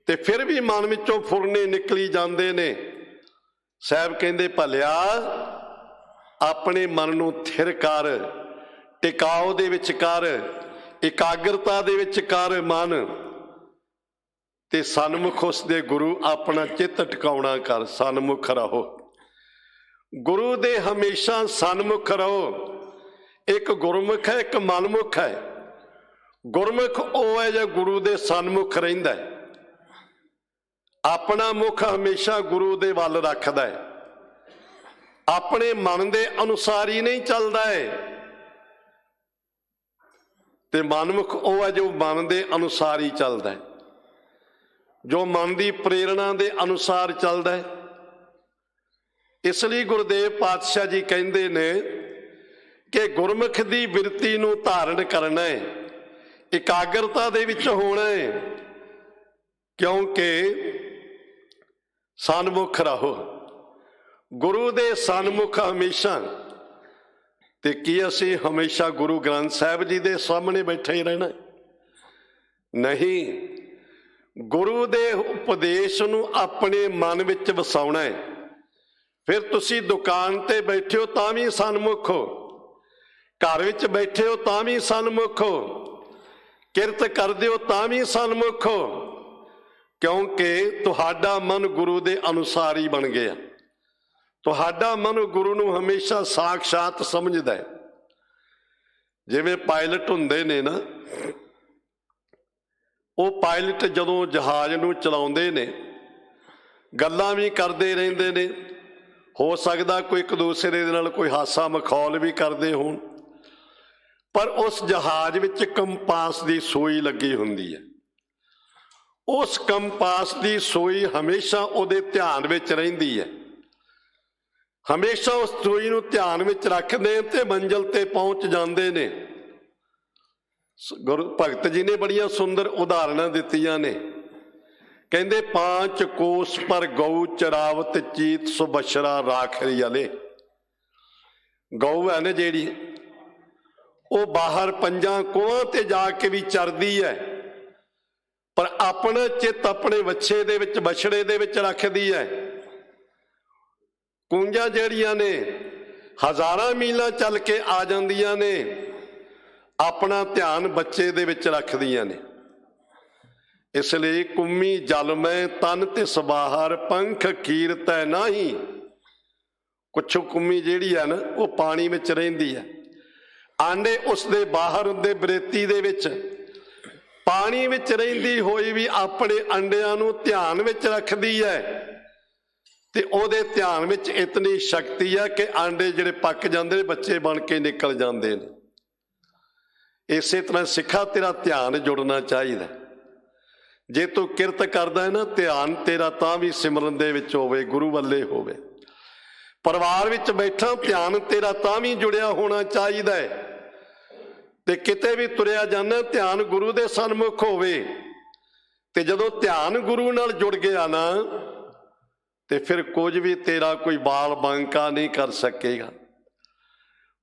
ਤੇ ਫਿਰ ਵੀ ਮਨ ਵਿੱਚੋਂ ਫੁਰਨੇ ਨਿਕਲੀ ਜਾਂਦੇ ਨੇ। ਸਾਹਿਬ ਕਹਿੰਦੇ ਭਲਿਆ ਆਪਣੇ ਮਨ ਨੂੰ ਥਿਰ ਕਰ, ਟਿਕਾਓ ਦੇ ਵਿੱਚ ਕਰ, ਇਕਾਗਰਤਾ ਦੇ ਵਿੱਚ ਕਰ ਮਨ, ਤੇ ਸਨਮੁਖ ਉਸਦੇ ਗੁਰੂ ਆਪਣਾ ਚਿੱਤ ਟਿਕਾਉਣਾ ਕਰ। ਸਨਮੁਖ ਰਹੋ, ਗੁਰੂ ਦੇ ਹਮੇਸ਼ਾ ਸਨਮੁਖ ਰਹੋ। ਇੱਕ ਗੁਰਮੁਖ ਹੈ, ਇੱਕ ਮਨਮੁਖ ਹੈ। ਗੁਰਮੁਖ ਉਹ ਹੈ ਜੋ ਗੁਰੂ ਦੇ ਸਨਮੁਖ ਰਹਿੰਦਾ ਹੈ, ਆਪਣਾ ਮੁਖ ਹਮੇਸ਼ਾ ਗੁਰੂ ਦੇ ਵੱਲ ਰੱਖਦਾ ਹੈ, ਆਪਣੇ ਮਨ ਦੇ ਅਨੁਸਾਰ ਹੀ ਨਹੀਂ ਚੱਲਦਾ ਹੈ। ਤੇ ਮਨਮੁਖ ਉਹ ਹੈ ਜੋ ਮਨ ਦੇ ਅਨੁਸਾਰ ਹੀ ਚੱਲਦਾ ਹੈ, ਜੋ ਮਨ ਦੀ ਪ੍ਰੇਰਣਾ ਦੇ ਅਨੁਸਾਰ ਚੱਲਦਾ ਹੈ। ਇਸ ਲਈ ਗੁਰਦੇਵ ਪਾਤਸ਼ਾਹ ਜੀ ਕਹਿੰਦੇ ਨੇ ਕਿ ਗੁਰਮੁਖ ਦੀ ਬਿਰਤੀ ਨੂੰ ਧਾਰਨ ਕਰਨਾ ਹੈ, ਇਕਾਗਰਤਾ ਦੇ ਵਿੱਚ ਹੋਣਾ ਹੈ। ਕਿਉਂਕਿ ਸਨਮੁਖ ਰਹੋ, ਗੁਰੂ ਦੇ ਸਨਮੁਖ ਹਮੇਸ਼ਾ। ਤੇ ਕੀ ਅਸੀਂ ਹਮੇਸ਼ਾ ਗੁਰੂ ਗ੍ਰੰਥ ਸਾਹਿਬ ਜੀ ਦੇ ਸਾਹਮਣੇ ਬੈਠੇ ਹੀ ਰਹਿਣਾ? ਨਹੀਂ, ਗੁਰੂ ਦੇ ਉਪਦੇਸ਼ ਨੂੰ ਆਪਣੇ ਮਨ ਵਿੱਚ ਵਸਾਉਣਾ ਹੈ। ਫਿਰ ਤੁਸੀਂ ਦੁਕਾਨ ਤੇ ਬੈਠੇ ਹੋ ਤਾਂ ਵੀ ਸਨਮੁਖ ਹੋ, ਘਰ ਵਿੱਚ ਬੈਠੇ ਹੋ ਤਾਂ ਵੀ ਸਨਮੁਖ ਹੋ, ਕਿਰਤ ਕਰਦੇ ਹੋ ਤਾਂ ਵੀ ਸਨਮੁਖ ਹੋ। ਕਿਉਂਕਿ ਤੁਹਾਡਾ ਮਨ ਗੁਰੂ ਦੇ ਅਨੁਸਾਰ ਹੀ ਬਣ ਗਿਆ। ਤੁਹਾਡਾ ਮਨ ਗੁਰੂ ਨੂੰ ਹਮੇਸ਼ਾ ਸਾਖਸ਼ਾਤ ਸਮਝਦਾ ਹੈ। ਜਿਵੇਂ ਪਾਇਲਟ ਹੁੰਦੇ ਨੇ ਨਾ, ਉਹ ਪਾਇਲਟ ਜਦੋਂ ਜਹਾਜ਼ ਨੂੰ ਚਲਾਉਂਦੇ ਨੇ ਗੱਲਾਂ ਵੀ ਕਰਦੇ ਰਹਿੰਦੇ ਨੇ। ਹੋ ਸਕਦਾ ਕੋਈ ਇੱਕ ਦੂਸਰੇ ਦੇ ਨਾਲ ਕੋਈ ਹਾਸਾ ਮਖੌਲ ਵੀ ਕਰਦੇ ਹੋਣ, ਪਰ ਉਸ ਜਹਾਜ਼ ਵਿੱਚ ਕੰਪਾਸ ਦੀ ਸੂਈ ਲੱਗੀ ਹੁੰਦੀ ਹੈ। ਉਸ ਕੰਪਾਸ ਦੀ ਸੂਈ ਹਮੇਸ਼ਾ ਉਹਦੇ ਧਿਆਨ ਵਿੱਚ ਰਹਿੰਦੀ ਹੈ। ਹਮੇਸ਼ਾ ਉਸ ਸੂਈ ਨੂੰ ਧਿਆਨ ਵਿੱਚ ਰੱਖਦੇ ਤੇ ਮੰਜ਼ਿਲ ਤੇ ਪਹੁੰਚ ਜਾਂਦੇ ਨੇ। ਗੁਰੂ ਭਗਤ ਜੀ ਨੇ ਬੜੀਆਂ ਸੁੰਦਰ ਉਦਾਹਰਣਾਂ ਦਿੱਤੀਆਂ ਨੇ। ਕਹਿੰਦੇ 5 ਕੋਸ ਪਰ ਗਊ ਚਰਾਵਤ ਚੀਤ ਸੁਬਸ਼ਰਾ ਰਾਖਰੀ ਵਾਲੇ। ਗਊ ਹੈ ਨਾ ਜਿਹੜੀ, ਉਹ ਬਾਹਰ 5 ਕੋਹਾਂ ਤੇ ਜਾ ਕੇ ਵੀ ਚਰਦੀ ਹੈ, ਪਰ ਆਪਣਾ ਚਿੱਤ ਆਪਣੇ ਵੱਛੇ ਦੇ ਵਿੱਚ, ਬਛੜੇ ਦੇ ਵਿੱਚ ਰੱਖਦੀ ਹੈ। ਕੂੰਜਾਂ ਜਿਹੜੀਆਂ ਨੇ ਹਜ਼ਾਰਾਂ ਮੀਲਾਂ ਚੱਲ ਕੇ ਆ ਜਾਂਦੀਆਂ ਨੇ, ਆਪਣਾ ਧਿਆਨ ਬੱਚੇ ਦੇ ਵਿੱਚ ਰੱਖਦੀਆਂ ਨੇ। ਇਸ ਲਈ ਕੁੰਮੀ ਜਲ ਮੈਂ ਤਨ ਤੇ ਸਬਾਹਰ ਪੰਖ ਕੀਰਤੈ ਨਾਹੀ। ਕੁਛ ਕੁੰਮੀ ਜਿਹੜੀ ਹੈ ਨਾ, ਉਹ ਪਾਣੀ ਵਿੱਚ ਰਹਿੰਦੀ ਹੈ, ਆਂਡੇ ਉਸਦੇ ਬਾਹਰ ਹੁੰਦੇ ਬਰੇਤੀ ਦੇ ਵਿੱਚ। ਪਾਣੀ ਵਿੱਚ ਰਹਿੰਦੀ ਹੋਈ ਵੀ ਆਪਣੇ ਅੰਡਿਆਂ ਨੂੰ ਧਿਆਨ ਵਿੱਚ ਰੱਖਦੀ ਹੈ, ਤੇ ਉਹਦੇ ਧਿਆਨ ਵਿੱਚ ਇਤਨੀ ਸ਼ਕਤੀ ਹੈ ਕਿ ਆਂਡੇ ਜਿਹੜੇ ਪੱਕ ਜਾਂਦੇ ਨੇ, ਬੱਚੇ ਬਣ ਕੇ ਨਿਕਲ ਜਾਂਦੇ ਨੇ। ਇਸੇ ਤਰ੍ਹਾਂ ਸਿੱਖਾ ਤੇਰਾ ਧਿਆਨ ਜੁੜਨਾ ਚਾਹੀਦਾ। ਜੇ ਤੂੰ ਕਿਰਤ ਕਰਦਾ ਹੈ ਨਾ, ਧਿਆਨ ਤੇਰਾ ਤਾਂ ਵੀ ਸਿਮਰਨ ਦੇ ਵਿੱਚ ਹੋਵੇ, ਗੁਰੂ ਵੱਲੇ ਹੋਵੇ। ਪਰਿਵਾਰ ਵਿੱਚ ਬੈਠਾ ਧਿਆਨ ਤੇਰਾ ਤਾਂ ਵੀ ਜੁੜਿਆ ਹੋਣਾ ਚਾਹੀਦਾ ਹੈ, ਤੇ ਕਿਤੇ ਵੀ ਤੁਰਿਆ ਜਾਂਦਾ ਧਿਆਨ ਗੁਰੂ ਦੇ ਸਨਮੁਖ ਹੋਵੇ। ਤੇ ਜਦੋਂ ਧਿਆਨ ਗੁਰੂ ਨਾਲ ਜੁੜ ਗਿਆ ਨਾ, ਤੇ ਫਿਰ ਕੁਝ ਵੀ ਤੇਰਾ ਕੋਈ ਬਾਲ ਬਾਂਕਾ ਨਹੀਂ ਕਰ ਸਕੇਗਾ।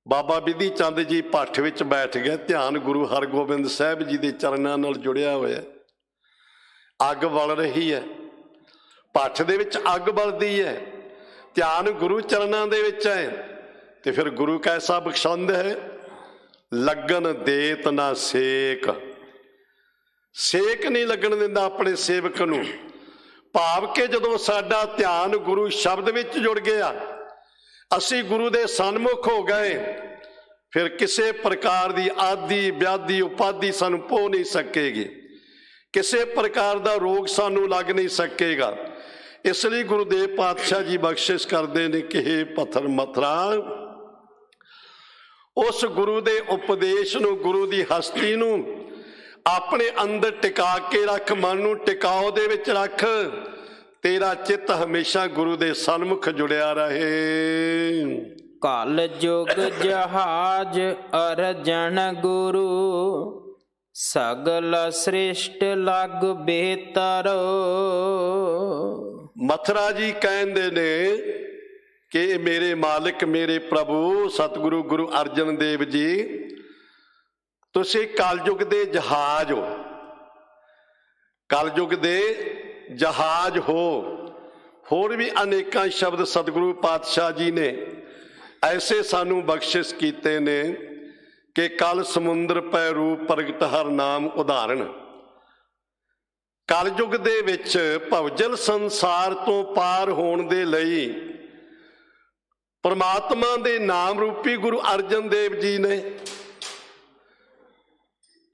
ਬਾਬਾ ਬਿਧੀ ਚੰਦ ਜੀ ਭੱਠ ਵਿੱਚ ਬੈਠ ਗਏ, ਧਿਆਨ ਗੁਰੂ ਹਰਗੋਬਿੰਦ ਸਾਹਿਬ ਜੀ ਦੇ ਚਰਨਾਂ ਨਾਲ ਜੁੜਿਆ ਹੋਇਆ। ਅੱਗ ਬਲ ਰਹੀ ਹੈ, ਭੱਠ ਦੇ ਵਿੱਚ ਅੱਗ ਬਲਦੀ ਹੈ, ਧਿਆਨ ਗੁਰੂ ਚਰਨਾਂ ਦੇ ਵਿੱਚ ਹੈ। ਤੇ ਫਿਰ ਗੁਰੂ ਕੈਸਾ ਬਖਸ਼ੰਦ ਹੈ, ਲੱਗਣ ਦੇਤ ਨਾ ਸੇਕ। ਸੇਕ ਨਹੀਂ ਲੱਗਣ ਦਿੰਦਾ ਆਪਣੇ ਸੇਵਕ ਨੂੰ। ਭਾਵ ਕਿ ਜਦੋਂ ਸਾਡਾ ਧਿਆਨ ਗੁਰੂ ਸ਼ਬਦ ਵਿੱਚ ਜੁੜ ਗਿਆ, ਅਸੀਂ ਗੁਰੂ ਦੇ ਸਨਮੁਖ ਹੋ ਗਏ, ਫਿਰ ਕਿਸੇ ਪ੍ਰਕਾਰ ਦੀ ਆਦੀ ਵਿਆਦੀ ਉਪਾਦੀ ਸਾਨੂੰ ਪੋ ਨਹੀਂ ਸਕੇਗੀ, ਕਿਸੇ ਪ੍ਰਕਾਰ ਦਾ ਰੋਗ ਸਾਨੂੰ ਲੱਗ ਨਹੀਂ ਸਕੇਗਾ। ਇਸ ਲਈ ਗੁਰੂਦੇਵ ਪਾਤਸ਼ਾਹ ਜੀ ਬਖਸ਼ਿਸ਼ ਕਰਦੇ ਨੇ ਕਿ ਹੇ ਪੱਥਰ ਮਥਰਾ, ਉਸ ਗੁਰੂ ਦੇ ਉਪਦੇਸ਼ ਨੂੰ, ਗੁਰੂ ਦੀ ਹਸਤੀ ਨੂੰ ਆਪਣੇ ਅੰਦਰ ਟਿਕਾ ਕੇ ਰੱਖ, ਮਨ ਨੂੰ ਟਿਕਾਓ ਦੇ ਵਿੱਚ ਰੱਖ। ਤੇਰਾ ਚਿੱਤ ਹਮੇਸ਼ਾ ਗੁਰੂ ਦੇ ਸਨਮੁਖ ਜੁੜਿਆ ਰਹੇ। ਕਲ ਜੁਗ ਜਹਾਜ ਅਰਜਨ ਗੁਰੂ, ਸਗਲ ਸ੍ਰਿਸ਼ਟ ਲਗ ਬੇਤਰੋ। ਮਥਰਾ ਜੀ ਕਹਿੰਦੇ ਨੇ ਕਿ ਮੇਰੇ ਮਾਲਿਕ, ਮੇਰੇ ਪ੍ਰਭੂ ਸਤਿਗੁਰੂ ਗੁਰੂ ਅਰਜਨ ਦੇਵ ਜੀ, ਤੁਸੀਂ ਕਲਯੁਗ ਦੇ ਜਹਾਜ਼ ਹੋ, ਕਲਯੁਗ ਦੇ ਜਹਾਜ਼ ਹੋ। ਹੋਰ ਵੀ ਅਨੇਕਾਂ ਸ਼ਬਦ ਸਤਿਗੁਰੂ ਪਾਤਸ਼ਾਹ ਜੀ ਨੇ ਐਸੇ ਸਾਨੂੰ ਬਖਸ਼ਿਸ਼ ਕੀਤੇ ਨੇ ਕਿ ਕਲ ਸਮੁੰਦਰ ਪੈ ਰੂਪ ਪ੍ਰਗਟ ਹਰ ਨਾਮ ਉਦਾਹਰਣ। ਕਲਯੁਗ ਦੇ ਵਿੱਚ ਭਵਜਲ ਸੰਸਾਰ ਤੋਂ ਪਾਰ ਹੋਣ ਦੇ ਲਈ ਪਰਮਾਤਮਾ ਦੇ ਨਾਮ ਰੂਪੀ ਗੁਰੂ ਅਰਜਨ ਦੇਵ ਜੀ ਨੇ।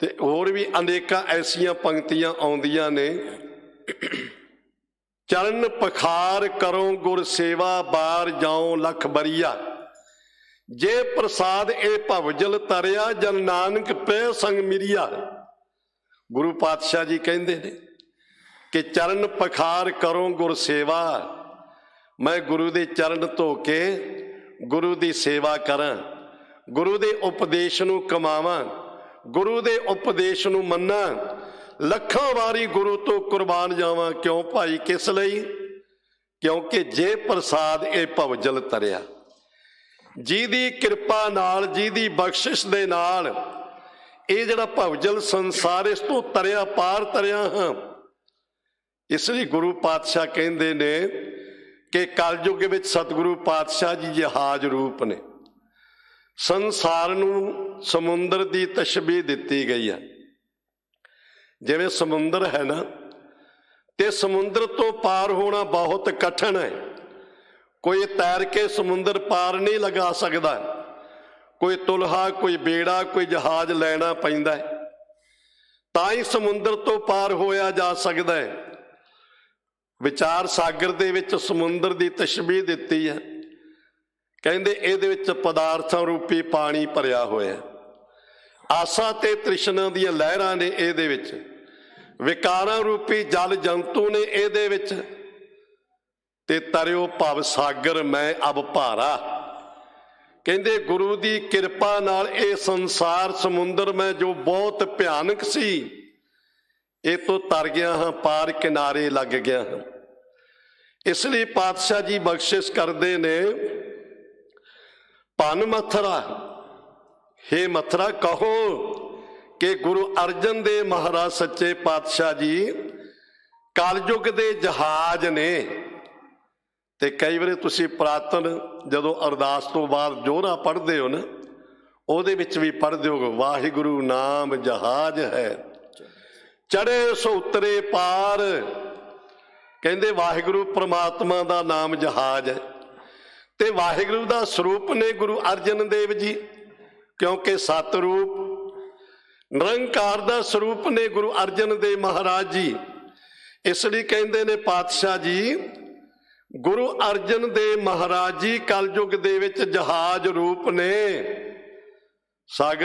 ਤੇ ਹੋਰ ਵੀ ਅਨੇਕਾਂ ਐਸੀਆਂ ਪੰਕਤੀਆਂ ਆਉਂਦੀਆਂ ਨੇ। ਚਰਨ ਪਖਾਰ ਕਰੋ ਗੁਰ ਸੇਵਾ, ਬਾਰ ਜਾਉ ਲਖ ਬਰੀਆ। ਜੇ ਪ੍ਰਸਾਦ ਇਹ ਭਵਜਲ ਤਰਿਆ, ਜਨ ਨਾਨਕ ਪੈ ਸੰਗ ਮਿਰਿਆ। ਗੁਰੂ ਪਾਤਸ਼ਾਹ ਜੀ ਕਹਿੰਦੇ ਨੇ ਕਿ ਚਰਨ ਪਖਾਰ ਕਰੋ ਗੁਰ ਸੇਵਾ, ਮੈਂ ਗੁਰੂ ਦੇ ਚਰਨ ਧੋ ਕੇ ਗੁਰੂ ਦੀ ਸੇਵਾ ਕਰਾਂ, ਗੁਰੂ ਦੇ ਉਪਦੇਸ਼ ਨੂੰ ਕਮਾਵਾਂ, ਗੁਰੂ ਦੇ ਉਪਦੇਸ਼ ਨੂੰ ਮੰਨਾਂ, ਲੱਖਾਂ ਵਾਰੀ ਗੁਰੂ ਤੋਂ ਕੁਰਬਾਨ ਜਾਵਾਂ। ਕਿਉਂ ਭਾਈ, ਕਿਸ ਲਈ? ਕਿਉਂਕਿ ਜੇ ਪ੍ਰਸਾਦ ਇਹ ਭਵਜਲ ਤਰਿਆ, ਜਿਹਦੀ ਕਿਰਪਾ ਨਾਲ, ਜਿਹਦੀ ਬਖਸ਼ਿਸ਼ ਦੇ ਨਾਲ ਇਹ ਜਿਹੜਾ ਭਵਜਲ ਸੰਸਾਰ ਇਸ ਤੋਂ ਤਰਿਆ, ਪਾਰ ਤਰਿਆ ਹਾਂ। ਇਸ ਲਈ ਗੁਰੂ ਪਾਤਸ਼ਾਹ ਕਹਿੰਦੇ ਨੇ ਕਿ ਕਲਯੁੱਗ ਵਿੱਚ ਸਤਿਗੁਰੂ ਪਾਤਸ਼ਾਹ ਜੀ ਜਹਾਜ਼ ਰੂਪ ਨੇ। ਸੰਸਾਰ ਨੂੰ ਸਮੁੰਦਰ ਦੀ ਤਸ਼ਬੀਹ ਦਿੱਤੀ ਗਈ ਹੈ। ਜਿਵੇਂ ਸਮੁੰਦਰ ਹੈ ਨਾ, ਤੇ ਸਮੁੰਦਰ ਤੋਂ ਪਾਰ ਹੋਣਾ ਬਹੁਤ ਕਠਿਨ ਹੈ। ਕੋਈ ਤੈਰ ਕੇ ਸਮੁੰਦਰ ਪਾਰ ਨਹੀਂ ਲਗਾ ਸਕਦਾ। ਕੋਈ ਤੁਲਹਾ, ਕੋਈ ਬੇੜਾ, ਕੋਈ ਜਹਾਜ਼ ਲੈਣਾ ਪੈਂਦਾ ਹੈ, ਤਾਂ ਹੀ ਸਮੁੰਦਰ ਤੋਂ ਪਾਰ ਹੋਇਆ ਜਾ ਸਕਦਾ ਹੈ। ਵਿਚਾਰ ਸਾਗਰ ਦੇ ਵਿੱਚ ਸਮੁੰਦਰ ਦੀ ਤਸ਼ਬੀਹ ਦਿੱਤੀ ਹੈ। ਕਹਿੰਦੇ ਇਹਦੇ ਵਿੱਚ ਪਦਾਰਥਾਂ ਰੂਪੀ ਪਾਣੀ ਭਰਿਆ ਹੋਇਆ, ਆਸਾ ਤੇ ਤ੍ਰਿਸ਼ਨਾ ਦੀਆਂ ਲਹਿਰਾਂ ਨੇ ਇਹਦੇ ਵਿੱਚ, ਵਿਕਾਰਾਂ ਰੂਪੀ ਜਲ ਜੰਤੂ ਨੇ ਇਹਦੇ ਵਿੱਚ, ਤੇ ਤਰਿਓ ਭਵ ਸਾਗਰ ਮੈਂ ਅਬ ਭਾਰਾ। ਕਹਿੰਦੇ ਗੁਰੂ ਦੀ ਕਿਰਪਾ ਨਾਲ ਇਹ ਸੰਸਾਰ ਸਮੁੰਦਰ ਮੈਂ ਜੋ ਬਹੁਤ ਭਿਆਨਕ ਸੀ, ਇਹ ਤੋਂ ਤਰ ਗਿਆ ਹਾਂ, ਪਾਰ ਕਿਨਾਰੇ ਲੱਗ ਗਿਆ ਹਾਂ। ਇਸ ਲਈ ਪਾਤਸ਼ਾਹ ਜੀ ਬਖਸ਼ਿਸ਼ ਕਰਦੇ ਨੇ, ਭਨ ਮਥਰਾ, ਹੇ ਮਥਰਾ ਕਹੋ ਕਿ ਗੁਰੂ ਅਰਜਨ ਦੇਵ ਮਹਾਰਾਜ ਸੱਚੇ ਪਾਤਸ਼ਾਹ ਜੀ ਕਲਯੁੱਗ ਦੇ ਜਹਾਜ਼ ਨੇ। ਤੇ ਕਈ ਵਾਰੀ ਤੁਸੀਂ ਪੁਰਾਤਨ ਜਦੋਂ ਅਰਦਾਸ ਤੋਂ ਬਾਅਦ ਜੋਰਾ ਪੜ੍ਹਦੇ ਹੋ ਨਾ, ਉਹਦੇ ਵਿੱਚ ਵੀ ਪੜ੍ਹਦੇ ਹੋ, ਵਾਹਿਗੁਰੂ ਨਾਮ ਜਹਾਜ਼ ਹੈ, ਚੜ੍ਹੇ ਸੋ ਉਤਰੇ ਪਾਰ। ਕਹਿੰਦੇ ਵਾਹਿਗੁਰੂ ਪ੍ਰਮਾਤਮਾ ਦਾ ਨਾਮ ਜਹਾਜ਼ ਹੈ, ਤੇ ਵਾਹਿਗੁਰੂ ਦਾ ਸਰੂਪ ਨੇ ਗੁਰੂ ਅਰਜਨ ਦੇਵ ਜੀ, ਕਿਉਂਕਿ ਸਤਿਰੂਪ ਨਿਰੰਕਾਰ ਦਾ ਸਰੂਪ ਨੇ ਗੁਰੂ ਅਰਜਨ ਦੇਵ ਮਹਾਰਾਜ ਜੀ। ਇਸ ਲਈ ਕਹਿੰਦੇ ਨੇ ਪਾਤਸ਼ਾਹ ਜੀ, ਗੁਰੂ ਅਰਜਨ ਦੇਵ ਮਹਾਰਾਜ ਜੀ ਕਲਯੁੱਗ ਦੇ ਵਿੱਚ ਜਹਾਜ਼ ਰੂਪ ਨੇ। ਸਾਗਰ